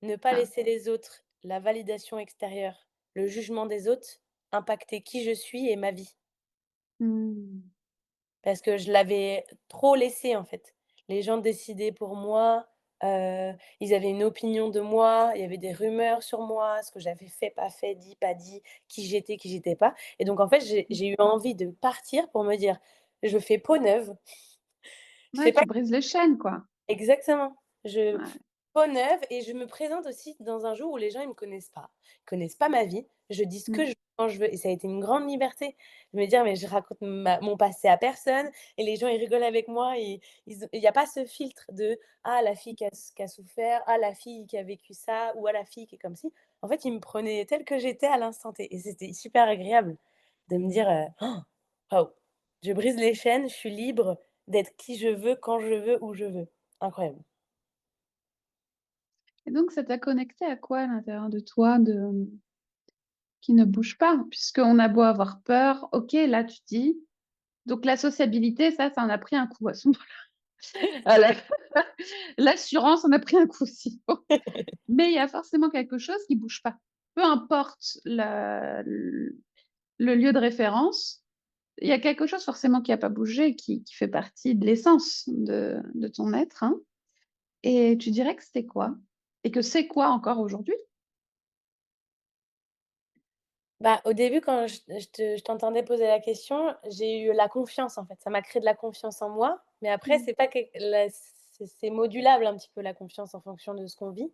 Ne pas Ah. laisser les autres, la validation extérieure, le jugement des autres impacter qui je suis et ma vie. Mmh. Parce que je l'avais trop laissé, en fait. Les gens décidaient pour moi, ils avaient une opinion de moi, il y avait des rumeurs sur moi, ce que j'avais fait, pas fait, dit, pas dit, qui j'étais pas et donc en fait, Mmh. j'ai eu envie de partir pour me dire: «Je fais peau neuve, je Ouais, fais pas» tu brises les chaînes, quoi. exactement. Je Ouais. peau neuve et je me présente aussi dans un jour où les gens ils me connaissent pas. Ils connaissent pas ma vie. Je dis ce que Mmh. je quand je veux et ça a été une grande liberté de me dire: «Mais je raconte mon passé à personne et les gens, ils rigolent avec moi et il y a pas ce filtre de: "Ah la fille qui a souffert, ah la fille qui a vécu ça ou ah la fille qui est comme ci"». En fait, ils me prenaient telle que j'étais à l'instant T et c'était super agréable de me dire, «Waouh, je brise les chaînes, je suis libre d'être qui je veux, quand je veux, où je veux». Incroyable. Et donc ça t'a connecté à quoi à l'intérieur de toi qui ne bouge pas? Puisqu'on a beau avoir peur, OK, là tu dis donc la sociabilité, ça en a pris un coup à ce moment-là. La l'assurance en a pris un coup aussi. Bon. Mais il y a forcément quelque chose qui bouge pas. Peu importe le lieu de référence, il y a quelque chose forcément qui a pas bougé, qui fait partie de l'essence de ton être, hein. Et tu dirais que c'était quoi? Et que c'est quoi encore aujourd'hui? Bah, au début, quand je t'entendais poser la question, j'ai eu la confiance, en fait. Ça m'a créé de la confiance en moi, mais après Mmh. c'est pas quelque la c'est modulable un petit peu la confiance en fonction de ce qu'on vit,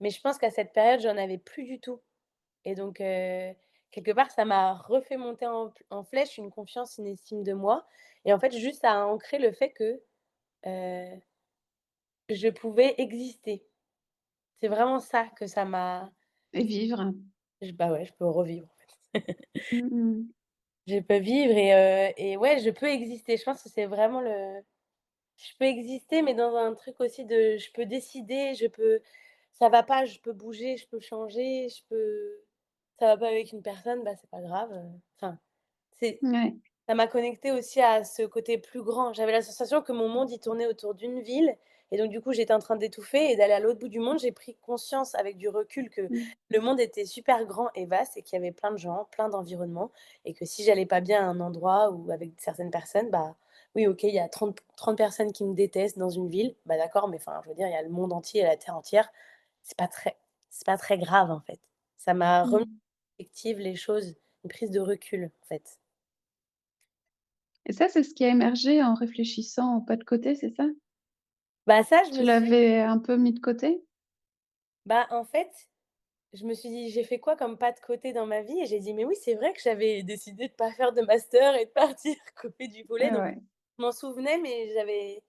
mais je pense qu'à cette période, j'en avais plus du tout et donc quelque part, ça m'a refait monter en flèche une confiance, une estime de moi et en fait, juste ça a ancré le fait que, heu, je pouvais exister. C'est vraiment ça que ça m'a Et vivre. bah, ouais, je peux revivre, en fait. Mmh mh. Je peux vivre et ouais, je peux exister. Je pense que c'est vraiment le je peux exister, mais dans un truc aussi de je peux décider, je peux ça va pas, je peux bouger, je peux changer, je peux ça va pas avec une personne, bah, c'est pas grave, enfin, c'est Ouais. ça m'a connectée aussi à ce côté plus grand. J'avais la sensation que mon monde, il tournait autour d'une ville et donc du coup, j'étais en train d'étouffer et d'aller à l'autre bout du monde. J'ai pris conscience avec du recul que Mmh. le monde était super grand et vaste et qu'il y avait plein de gens, plein d'environnements et que si j'allais pas bien à un endroit ou avec certaines personnes, bah, oui, OK, il y a trente personnes qui me détestent dans une ville, bah, d'accord, mais enfin, je veux dire, il y a le monde entier et la terre entière. C'est pas très c'est pas très grave, en fait. Ça m'a remis Mmh. en perspective les choses, une prise de recul, en fait. Et ça, c'est ce qui a émergé en réfléchissant au pas de côté, c'est ça? Bah, ça, je Tu me suis l'avais un peu mis de côté? bah, en fait, je me suis dit: «J'ai fait quoi comme pas de côté dans ma vie?» et j'ai dit: «Mais oui, c'est vrai que j'avais décidé de pas faire de master et de partir couper du volet», Ah donc ouais. je m'en souvenais, mais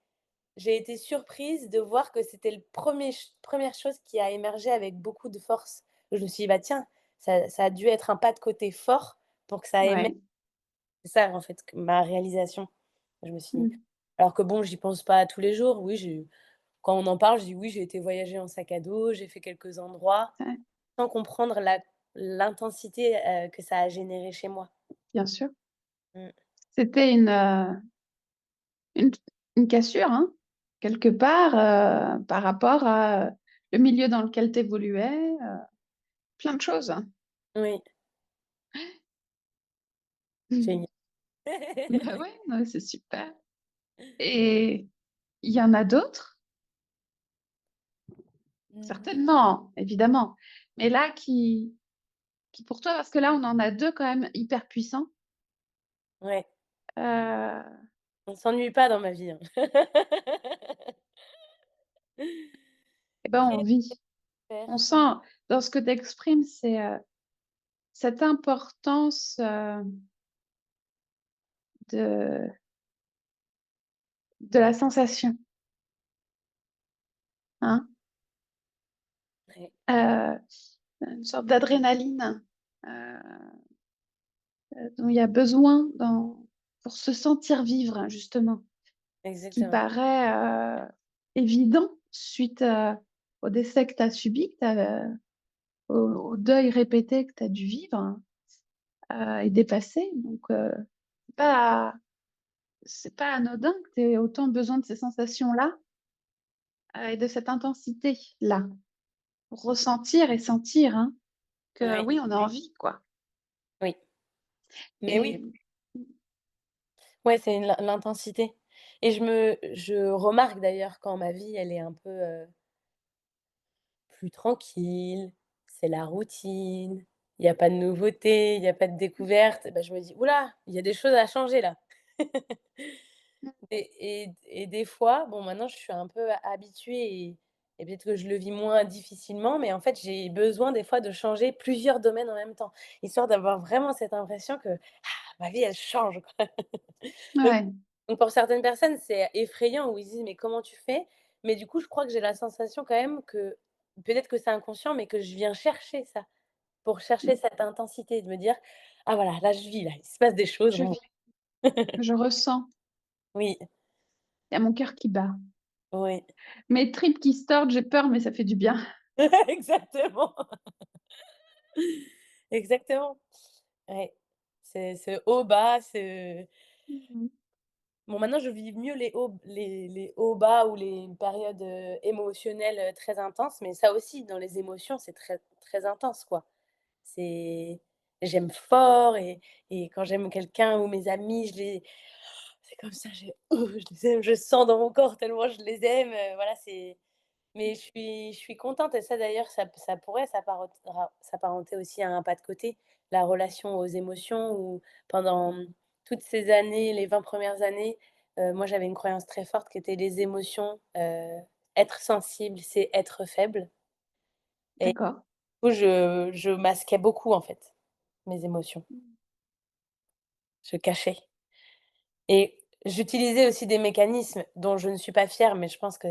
j'ai été surprise de voir que c'était le premier première chose qui a émergé avec beaucoup de force. Je me suis dit: «Bah, tiens, ça a dû être un pas de côté fort pour que ça émerge». Ouais. C'est ça, en fait, que ma réalisation. Je me suis dit Mmh. alors que bon, j'y pense pas tous les jours. Oui, j'ai quand on en parle, je dis: «Oui, j'ai été voyager en sac à dos, j'ai fait quelques endroits», Ouais, sans comprendre l'intensité, que ça a généré chez moi. bien sûr. Mmh. C'était une une cassure, hein, quelque part, par rapport à, le milieu dans lequel tu évoluais, plein de choses. Oui, Mmh. génial. Bah, ouais, ouais, c'est super et il y en a d'autres? Mmh. Certainement, évidemment, mais là qui pour toi parce que là, on en a 2 quand même hyper puissants, Ouais, heu on s'ennuie pas dans ma vie, hein. et ben, on Qu'est-ce vit. faire? On sent dans ce que tu exprimes, c'est, cette importance, de la sensation, hein? Ouais, Heu, une sorte d'adrénaline, heu dont il y a besoin pour se sentir vivre, justement. Ce qui exactement. paraît, évident suite, au décès que tu as subi, que tu as, au deuil répété que tu as dû vivre, et dépasser. Donc, c'est pas c'est pas anodin que tu aies autant besoin de ces sensations-là, et de cette intensité-là, pour ressentir et sentir, hein, que Oui, oui, on a envie, quoi. oui, mais oui, Et ouais, c'est l'intensité et je remarque d'ailleurs quand ma vie, elle est un peu, plus tranquille, c'est la routine, il y a pas de nouveautés, il y a pas de découverte, bah, je me dis: «Ouh là, il y a des choses à changer là». Et des fois, bon maintenant je suis un peu habituée et peut-être que je le vis moins difficilement, mais en fait, j'ai besoin des fois de changer plusieurs domaines en même temps, histoire d'avoir vraiment cette impression que, ma vie, elle change, quoi. Donc Ouais, donc pour certaines personnes, c'est effrayant où ils se disent: «Mais comment tu fais?» Mais du coup, je crois que j'ai la sensation quand même que peut-être que c'est inconscient, mais que je viens chercher ça, pour chercher cette intensité, de me dire: «Ah voilà, là je vis, là, il se passe des choses, je bon». vis, je ressens, Oui, il y a mon cœur qui bat. oui, Mes tripes qui se tordent, j'ai peur, mais ça fait du bien. exactement, exactement. Ouais, c'est ce haut-bas, ce Mmh. bon, maintenant je vis mieux les hauts-bas ou les périodes, émotionnelles, très intenses, mais ça aussi, dans les émotions, c'est très, très intense, quoi. C'est j'aime fort et quand j'aime quelqu'un ou mes amis, c'est comme ça, je les aime, je sens dans mon corps tellement je les aime, voilà, c'est mais je suis contente et ça d'ailleurs, ça pourrait s'apparenter aussi à un pas de côté. La relation aux émotions où pendant, toutes ces années, les 20 premières années, moi j'avais une croyance très forte qui était les émotions, être sensible, c'est être faible et du D'accord. coup je masquais beaucoup en fait, mes émotions. Je cachais et j'utilisais aussi des mécanismes dont je ne suis pas fière, mais je pense que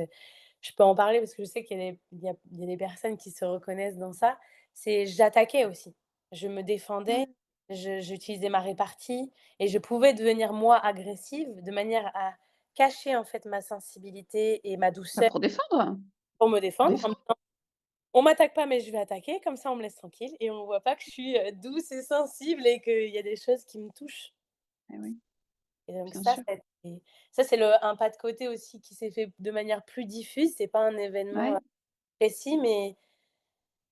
je peux en parler parce que je sais qu'il y a des personnes qui se reconnaissent dans ça. C'est j'attaquais aussi. Je me défendais, Mmh. j'utilisais ma répartie et je pouvais devenir moi agressive de manière à cacher en fait ma sensibilité et ma Bah, douceur pour me pour défendre en me défendre. disant: «On m'attaque pas mais je vais attaquer, comme ça on me laisse tranquille et on voit pas que je suis, douce et sensible et qu'il y a des choses qui me touchent». Eh oui, Et donc bien ça, sûr. c'est le un pas de côté aussi qui s'est fait de manière plus diffuse. C'est pas un événement, Ouais. précis, mais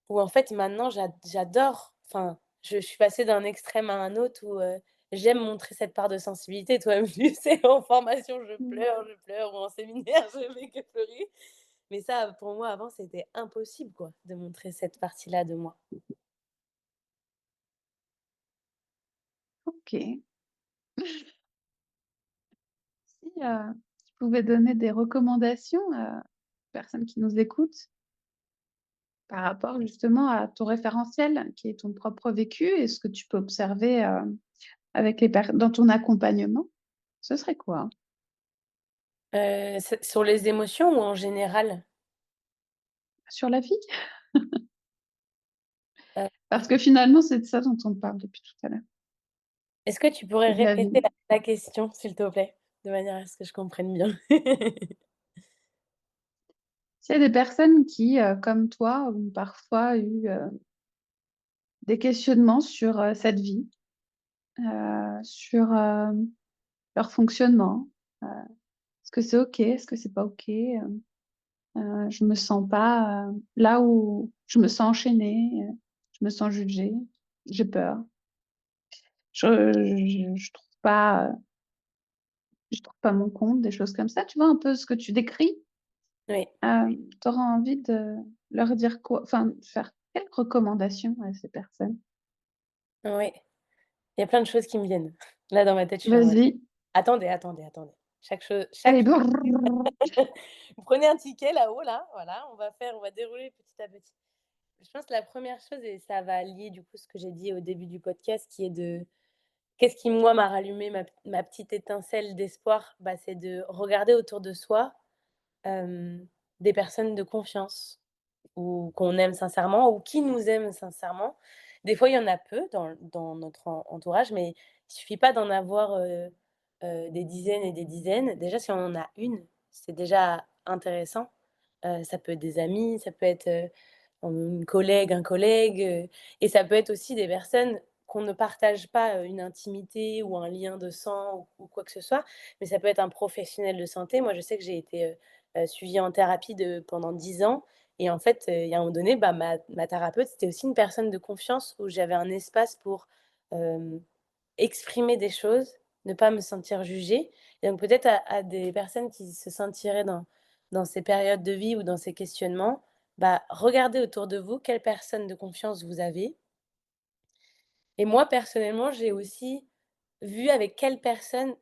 où en fait maintenant j'adore, enfin, je suis passée d'un extrême à un autre où, j'aime montrer cette part de sensibilité. Toi-même tu sais, en formation, Mmh. je pleure ou en séminaire, je fais que pleurer. Mais ça, pour moi, avant, c'était impossible, quoi, de montrer cette partie-là de moi. OK. Si, tu pouvais donner des recommandations aux personnes qui nous écoutent par rapport justement à ton référentiel qui est ton propre vécu et ce que tu peux observer, avec les per dans ton accompagnement, ce serait quoi? C'est sur les émotions ou en général? Sur la vie? Heu, Parce que finalement, c'est de ça dont on parle depuis tout à l'heure. est-ce que tu pourrais C'est de la répéter vie. la question, s'il te plaît? De manière à ce que je comprenne bien. S'il y a des personnes qui, comme toi, ont parfois eu, des questionnements sur, cette vie, sur, leur fonctionnement, est-ce que c'est OK? Est-ce que c'est pas OK? Je me sens pas, là où je me sens enchaînée, je me sens jugée, j'ai peur. Je trouve pas, je trouve pas mon compte, des choses comme ça. Tu vois un peu ce que tu décris? Oui, Tu auras envie de leur dire quoi? Enfin, faire quelles recommandations à ces personnes? oui. Il y a plein de choses qui me viennent. Là, dans ma tête, je suis en mode: Vas-y, «Attendez, attendez, attendez». allez, Vous prenez un ticket là-haut, là, voilà, on va dérouler petit à petit. Je pense que la première chose et ça va lier du coup ce que j'ai dit au début du podcast qui est de qu'est-ce qui moi m'a rallumé ma petite étincelle d'espoir? Bah, c'est de regarder autour de soi, des personnes de confiance ou qu'on aime sincèrement ou qui nous aiment sincèrement. Des fois, il y en a peu dans notre entourage, mais il suffit pas d'en avoir, des dizaines et des dizaines. Déjà, si on en a une, c'est déjà intéressant. Ça peut être des amis, ça peut être, une collègue, un collègue, et ça peut être aussi des personnes qu'on ne partage pas, une intimité ou un lien de sang ou quoi que ce soit, mais ça peut être un professionnel de santé. Moi, je sais que j'ai été, suivie en thérapie pendant 10 ans et en fait, il y a un moment donné, bah, ma thérapeute, c'était aussi une personne de confiance où j'avais un espace pour, hem, exprimer des choses, ne pas me sentir jugée et donc peut-être à des personnes qui se sentiraient dans ces périodes de vie ou dans ces questionnements, bah, regardez autour de vous quelles personnes de confiance vous avez et moi personnellement, j'ai aussi vu avec quelles personnes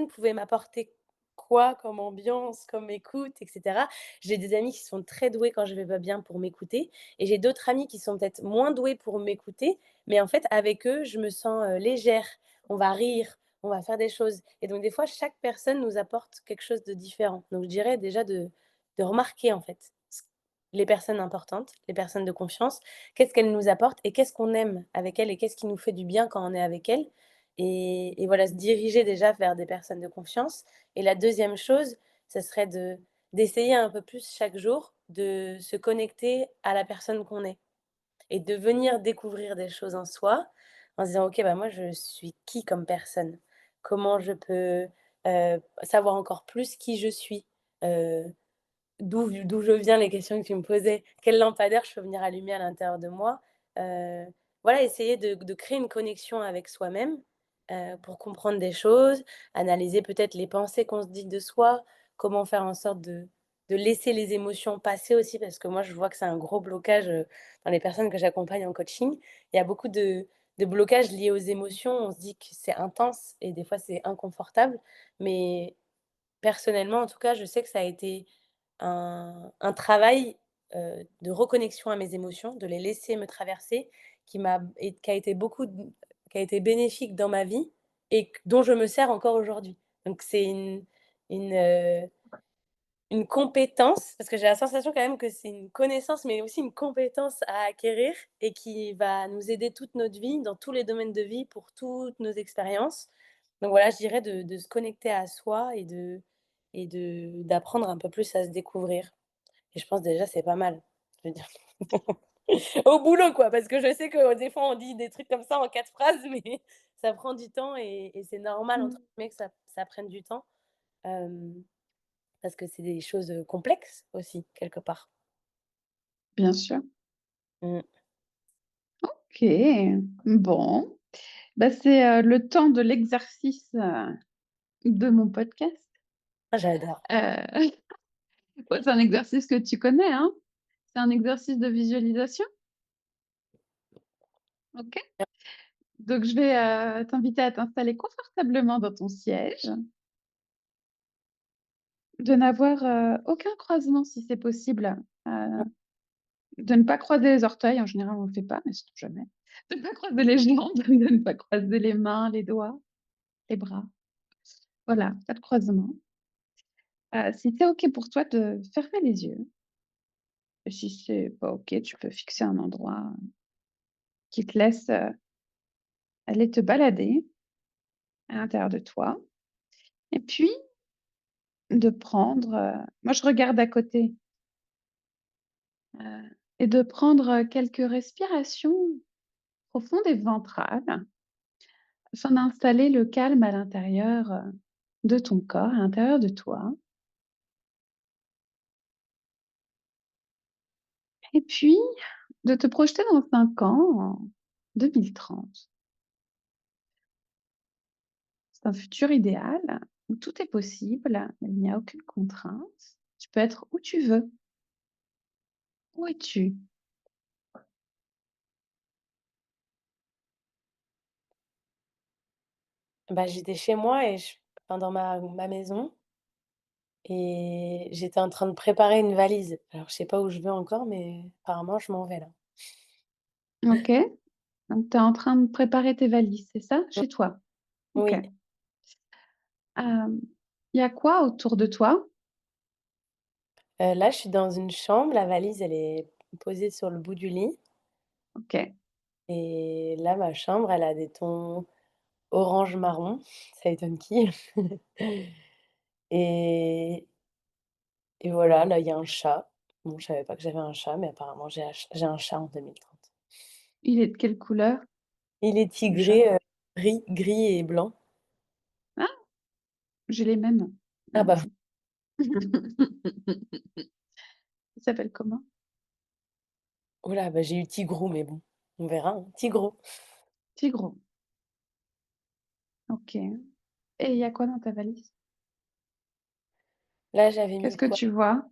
pouvaient m'apporter quoi comme ambiance, comme écoute et cetera. J'ai des amis qui sont très doués quand je vais pas bien pour m'écouter et j'ai d'autres amis qui sont peut-être moins doués pour m'écouter, mais en fait avec eux, je me sens, légère. On va rire, on va faire des choses et donc des fois, chaque personne nous apporte quelque chose de différent. Donc je dirais déjà de remarquer en fait ce les personnes importantes, les personnes de confiance, qu'est-ce qu'elles nous apportent et qu'est-ce qu'on aime avec elles et qu'est-ce qui nous fait du bien quand on est avec elles et voilà, se diriger déjà vers des personnes de confiance et la deuxième chose, ce serait d'essayer un peu plus chaque jour de se connecter à la personne qu'on est et de venir découvrir des choses en soi, en se disant: «OK, bah, moi, je suis qui comme personne? Comment je peux, savoir encore plus qui je suis? Heu, d'où je viens?» les questions que tu me posais. Quel lampadaire je peux venir allumer à l'intérieur de moi? Heu, voilà, essayer de créer une connexion avec soi-même, pour comprendre des choses, analyser peut-être les pensées qu'on se dit de soi, comment faire en sorte de laisser les émotions passer aussi parce que moi je vois que c'est un gros blocage, dans les personnes que j'accompagne en coaching. Il y a beaucoup de blocages liés aux émotions. On se dit que c'est intense et des fois c'est inconfortable, mais personnellement, en tout cas, je sais que ça a été un travail, de reconnexion à mes émotions, de les laisser me traverser, qui a été qui a été bénéfique dans ma vie et dont je me sers encore aujourd'hui. Donc c'est une, heu, une compétence, parce que j'ai la sensation quand même que c'est une connaissance, mais aussi une compétence à acquérir et qui va nous aider toute notre vie, dans tous les domaines de vie, pour toutes nos expériences. Donc voilà, je dirais de se connecter à soi et d'apprendre un peu plus à se découvrir et je pense déjà c'est pas mal. Je veux dire au boulot quoi, parce que je sais que des fois on dit des trucs comme ça en 4 phrases, mais ça prend du temps et «c'est normal» Mmh. entre guillemets que ça prenne du temps, hem, parce que c'est des choses, complexes aussi quelque part. Bien sûr. Mmh. OK. Bon, bah, c'est, le temps de l'exercice, de mon podcast. Ah j'adore. Heu, ouais, c'est un exercice que tu connais, hein? C'est un exercice de visualisation, OK? Donc je vais, t'inviter à t'installer confortablement dans ton siège, de n'avoir, aucun croisement si c'est possible, de ne pas croiser les orteils, en général on le fait pas, mais sait-on jamais. De ne pas croiser les jambes, de ne pas croiser les mains, les doigts, les bras. Voilà, pas de croisement. Si c'est OK pour toi de fermer les yeux, et si c'est pas OK, tu peux fixer un endroit qui te laisse, aller te balader à l'intérieur de toi et puis de prendre, moi je regarde à côté, et de prendre, quelques respirations profondes et ventrales afin d'installer le calme à l'intérieur, de ton corps, à l'intérieur de toi et puis de te projeter dans 5 ans, en 2030. C'est un futur idéal où tout est possible, il n'y a aucune contrainte. Tu peux être où tu veux. Où es-tu? Bah, j'étais chez moi et enfin dans ma maison et j'étais en train de préparer une valise. Alors je sais pas où je vais encore, mais apparemment je m'en vais là. OK. Donc tu es en train de préparer tes valises, c'est ça? Mmh, Chez toi? OK. oui, Hem, il y a quoi autour de toi? là je suis dans une chambre, la valise elle est posée sur le bout du lit OK. et là ma chambre elle a des tons orange marron, ça étonne qui? Et et voilà, là il y a un chat. Bon je savais pas que j'avais un chat, mais apparemment j'ai un chat en 2030. Il est de quelle couleur, Il est le chat? tigré, gris et blanc. Ah! J'ai les mêmes, Ah moi bah, aussi. Il s'appelle comment? oh là, bah, j'ai eu Tigrou, mais bon, on verra, hein. Tigrou. Tigre. OK et il y a quoi dans ta valise? Là, j'avais mis Qu'est-ce que quoi? tu vois?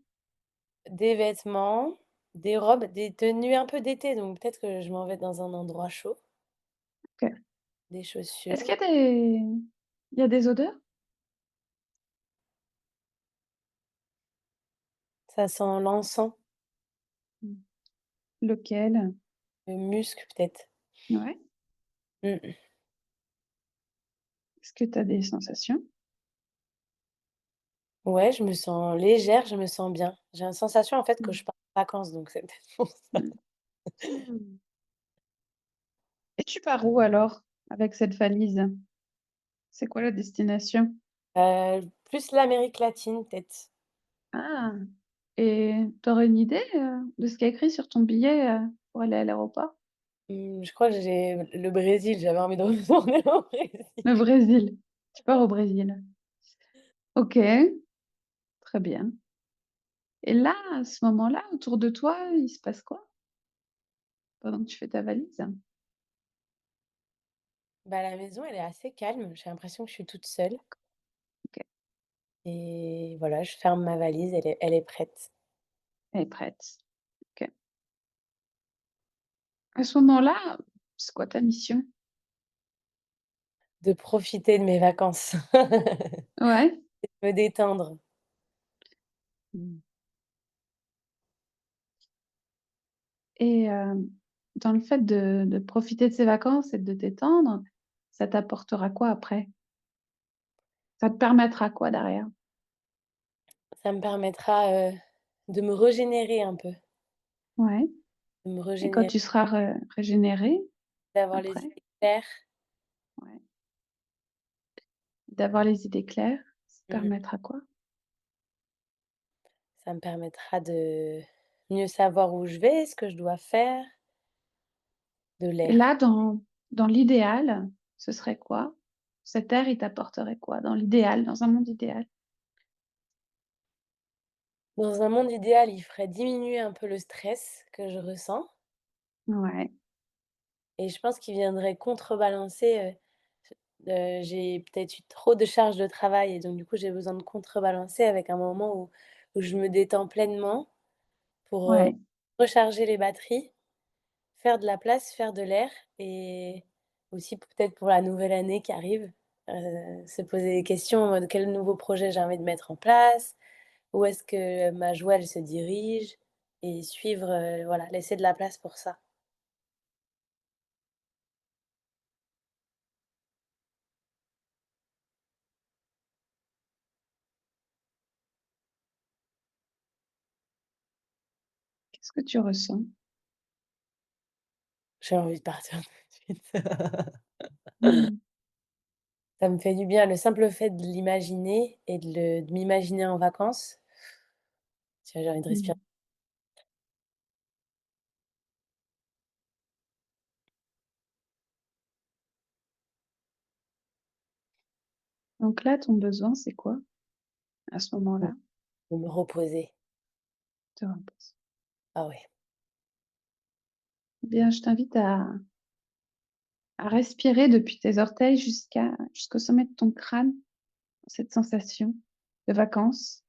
Des vêtements, des robes, des tenues un peu d'été, donc peut-être que je m'en vais dans un endroit chaud, OK. des Est-ce chaussures. qu'il y a des odeurs? Ça sent l'encens, Mmh. Lequel? le musc peut-être. Ouais. Mmh. Est-ce que tu as des sensations? Ouais, je me sens légère, je me sens bien. J'ai la sensation en fait que Mmh. je pars en vacances, donc c'est peut-être pour ça. Mmh. Mmh. Et tu pars où alors avec cette valise? C'est quoi la destination? Plus l'Amérique latine peut-être. Ah! Et tu aurais une idée, de ce qui est écrit sur ton billet, pour aller à l'aéroport? Je crois que j'ai le Brésil, j'avais envie de retourner au Brésil. Le Brésil. Tu pars au Brésil. OK, très bien. Et là, à ce moment-là, autour de toi, il se passe quoi pendant que tu fais ta valise? Bah, la maison, elle est assez calme, j'ai l'impression que je suis toute seule OK, et voilà, je ferme ma valise, elle est prête. elle est prête. OK. À ce moment-là, c'est quoi ta mission? De profiter de mes vacances, Ouais. me détendre. Mmh. Et dans le fait de profiter de ces vacances et de détendre, ça t'apportera quoi après? Ça te permettra quoi derrière? Ça me permettra, de me régénérer un peu, Ouais. de me Et quand régénérer, tu seras régénérée d'avoir les après? idées claires. Ouais. D'avoir les idées claires, ça te Mmh. permettra quoi? Ça me permettra de mieux savoir où je vais, ce que je dois faire, de Et l'air. là, dans l'idéal, ce serait quoi? Cet air, il t'apporterait quoi? Dans l'idéal, dans un monde idéal? Dans un monde idéal, il ferait diminuer un peu le stress que je ressens Ouais, et je pense qu'il viendrait contrebalancer, j'ai peut-être eu trop de charge de travail et donc du coup, j'ai besoin de contrebalancer avec un moment où je me détends pleinement pour, ouais. recharger les batteries, faire de la place, faire de l'air et aussi peut-être pour la nouvelle année qui arrive, se poser des questions en mode: «Quel nouveau projet j'ai envie de mettre en place? Où est-ce que ma joie, elle se dirige?» et suivre, voilà, laisser de la place pour ça. Qu'est-ce que tu ressens? J'ai envie de partir tout de suite. Mmh. Ça me fait du bien, le simple fait de l'imaginer et de m'imaginer en vacances, tu vois, j'ai envie de respirer. Mmh. Donc là, ton besoin, c'est quoi, à ce moment-là? Pour me reposer. Te repose. Ah ouais. Eh bien, je t'invite à respirer depuis tes orteils jusqu'au sommet de ton crâne, cette sensation de vacances,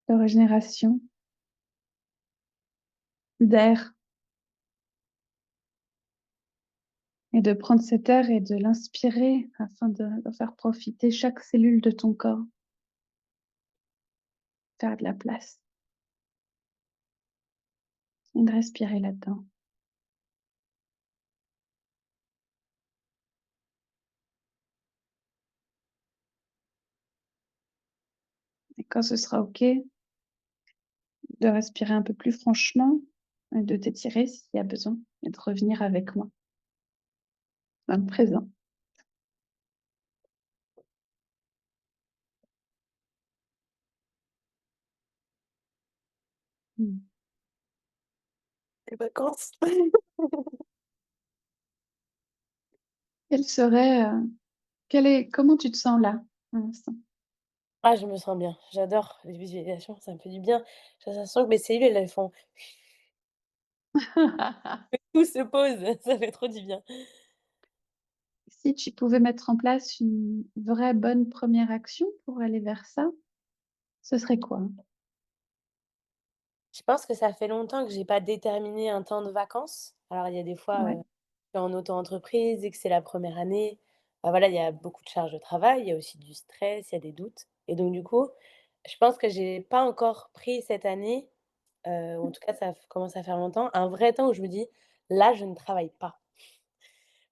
de régénération, d'air et de prendre cet air et de l'inspirer afin de faire profiter chaque cellule de ton corps, faire de la place et de respirer là-dedans. Et quand ce sera OK, de respirer un peu plus franchement et de t'étirer s'il y a besoin et de revenir avec moi dans le présent. Mmh. Les vacances. Quel serait, quel est comment tu te sens là, à l'instant? Ah, je me sens bien. J'adore les visualisations, ça me fait du bien. J'ai l'impression que mes cellules, elles font tout se pose, ça fait trop du bien. Si tu pouvais mettre en place une vraie bonne première action pour aller vers ça, ce serait quoi? Je pense que ça fait longtemps que j'ai pas déterminé un temps de vacances. Alors il y a des fois, Ouais, je suis en auto-entreprise et que c'est la première année, bah, voilà, il y a beaucoup de charges de travail, il y a aussi du stress, il y a des doutes et donc du coup, Je pense que j'ai pas encore pris cette année, ou en tout cas ça commence à faire longtemps, un vrai temps où je me dis: «Là, je ne travaille pas».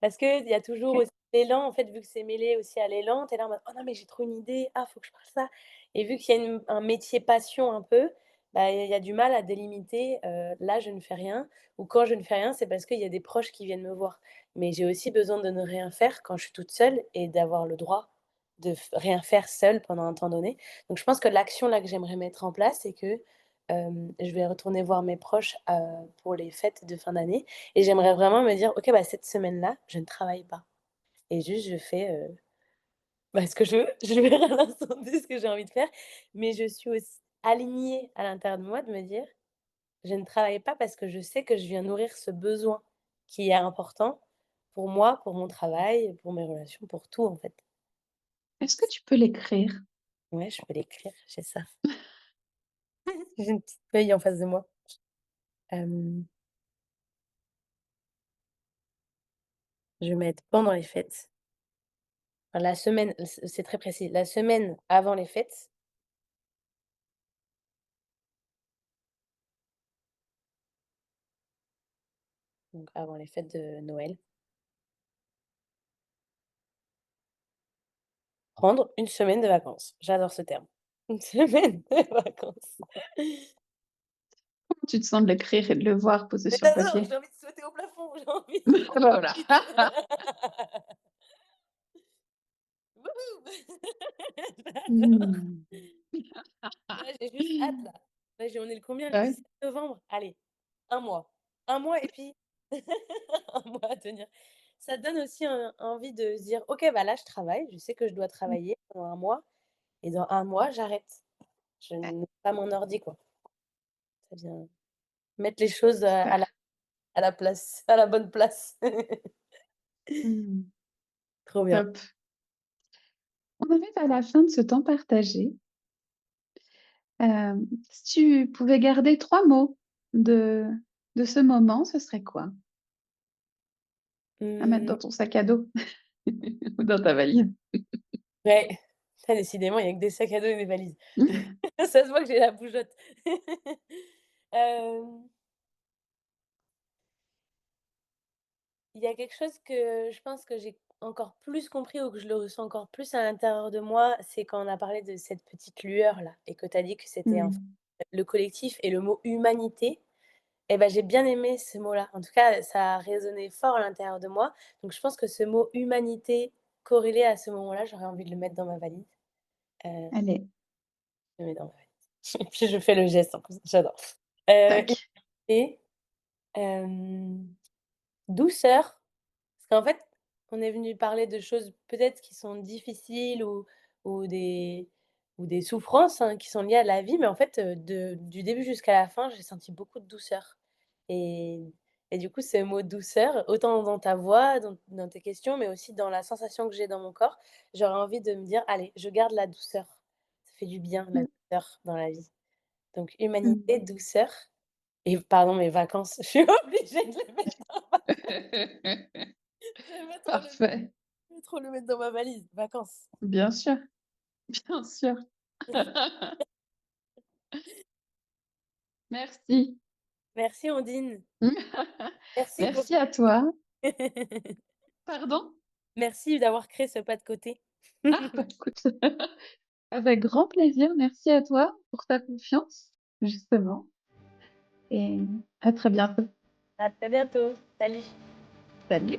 Parce qu'il y a toujours OK. aussi l'élan, en fait, vu que c'est mêlé aussi à l'élan, tu es là en mode: «Oh non, mais j'ai trop une idée, ah, faut que je fasse ça» et vu qu'il y a un métier passion un peu, bah, il y a du mal à délimiter, là, je ne fais rien ou quand je ne fais rien, c'est parce qu'il y a des proches qui viennent me voir. Mais j'ai aussi besoin de ne rien faire quand je suis toute seule et d'avoir le droit de rien faire seule pendant un temps donné. Donc je pense que l'action là que j'aimerais mettre en place, c'est que, je vais retourner voir mes proches, pour les fêtes de fin d'année et j'aimerais vraiment me dire: «OK, bah, cette semaine-là, je ne travaille pas et juste je fais, bah, ce que je veux». Je verrai à l'instant T ce que j'ai envie de faire, mais je suis aussi alignée à l'intérieur de moi de me dire: «Je ne travaille pas parce que je sais que je viens nourrir ce besoin qui est important pour moi, pour mon travail, pour mes relations, pour tout, en fait». Est-ce que tu peux l'écrire? Ouais, je peux l'écrire, j'ai ça. J'ai une petite feuille en face de moi. Hem, je vais mettre pendant les fêtes, enfin la semaine, c'est très précis, la semaine avant les fêtes, donc avant les fêtes de Noël. Prendre une semaine de vacances. J'adore ce terme. Une semaine de vacances. Comment tu te sens de l'écrire et de le voir posé Mais sur le j'adore, papier? j'ai envie de sauter au plafond, j'ai envie de Ah bah, voilà. Wouhou! J'adore. Mmh. Là, j'ai juste hâte là. Là, on est le combien? Le Ouais. 17 novembre? Allez, un mois. Un mois et puis un mois à tenir. Ça donne aussi envie de se dire: «OK, bah, là, je travaille, je sais que je dois Mmh. travailler pendant un mois et dans un mois, j'arrête». Je Ouais, n'ouvre pas mon ordi, quoi. Ça vient mettre les choses, super. à la place, à la bonne place. Mmh. Trop bien. Top. On arrive à la fin de ce temps partagé. Si tu pouvais garder 3 mots de de ce moment, ce serait quoi? À mettre Mmh, dans ton sac à dos ou dans ta valise? ouais. Ça décidément, il y a que des sacs à dos et des valises. Ça se voit que j'ai la bougeotte. Hem, il y a quelque chose que je pense que j'ai encore plus compris ou que je le ressens encore plus à l'intérieur de moi, c'est quand on a parlé de cette petite lueur-là et que tu as dit que c'était en fait Mmh. le collectif et le mot humanité. Et ben j'ai bien aimé ce mot-là. En tout cas, ça a résonné fort à l'intérieur de moi. Donc je pense que ce mot humanité corrélé à ce moment-là, j'aurais envie de le mettre dans ma valise. Heu, Allez, je le mets dans ma valise. Et puis je fais le geste en plus, j'adore. tac. Et hem, douceur, parce qu'en fait, on est venu parler de choses peut-être qui sont difficiles ou des ou des souffrances, hein, qui sont liées à la vie, mais en fait, du début jusqu'à la fin, j'ai senti beaucoup de douceur et et du coup, ce mot douceur, autant dans ta voix, dans tes questions, mais aussi dans la sensation que j'ai dans mon corps, j'aurais envie de me dire: «Allez, je garde la douceur». Ça fait du bien, la Mmh. douceur dans la vie. Donc Mmh. humanité, douceur et pardon, mes vacances, je suis obligée de les mettre dans ma je vais Parfait. je vais trop le mettre dans ma valise, vacances. Bien sûr, bien sûr. Merci. Merci Ondine. Merci pour Merci à toi. Pardon? merci d'avoir créé ce pas de côté. Ah bah, écoute, avec grand plaisir. Merci à toi pour ta confiance, justement, et à très bientôt. À très bientôt. Salut. Salut.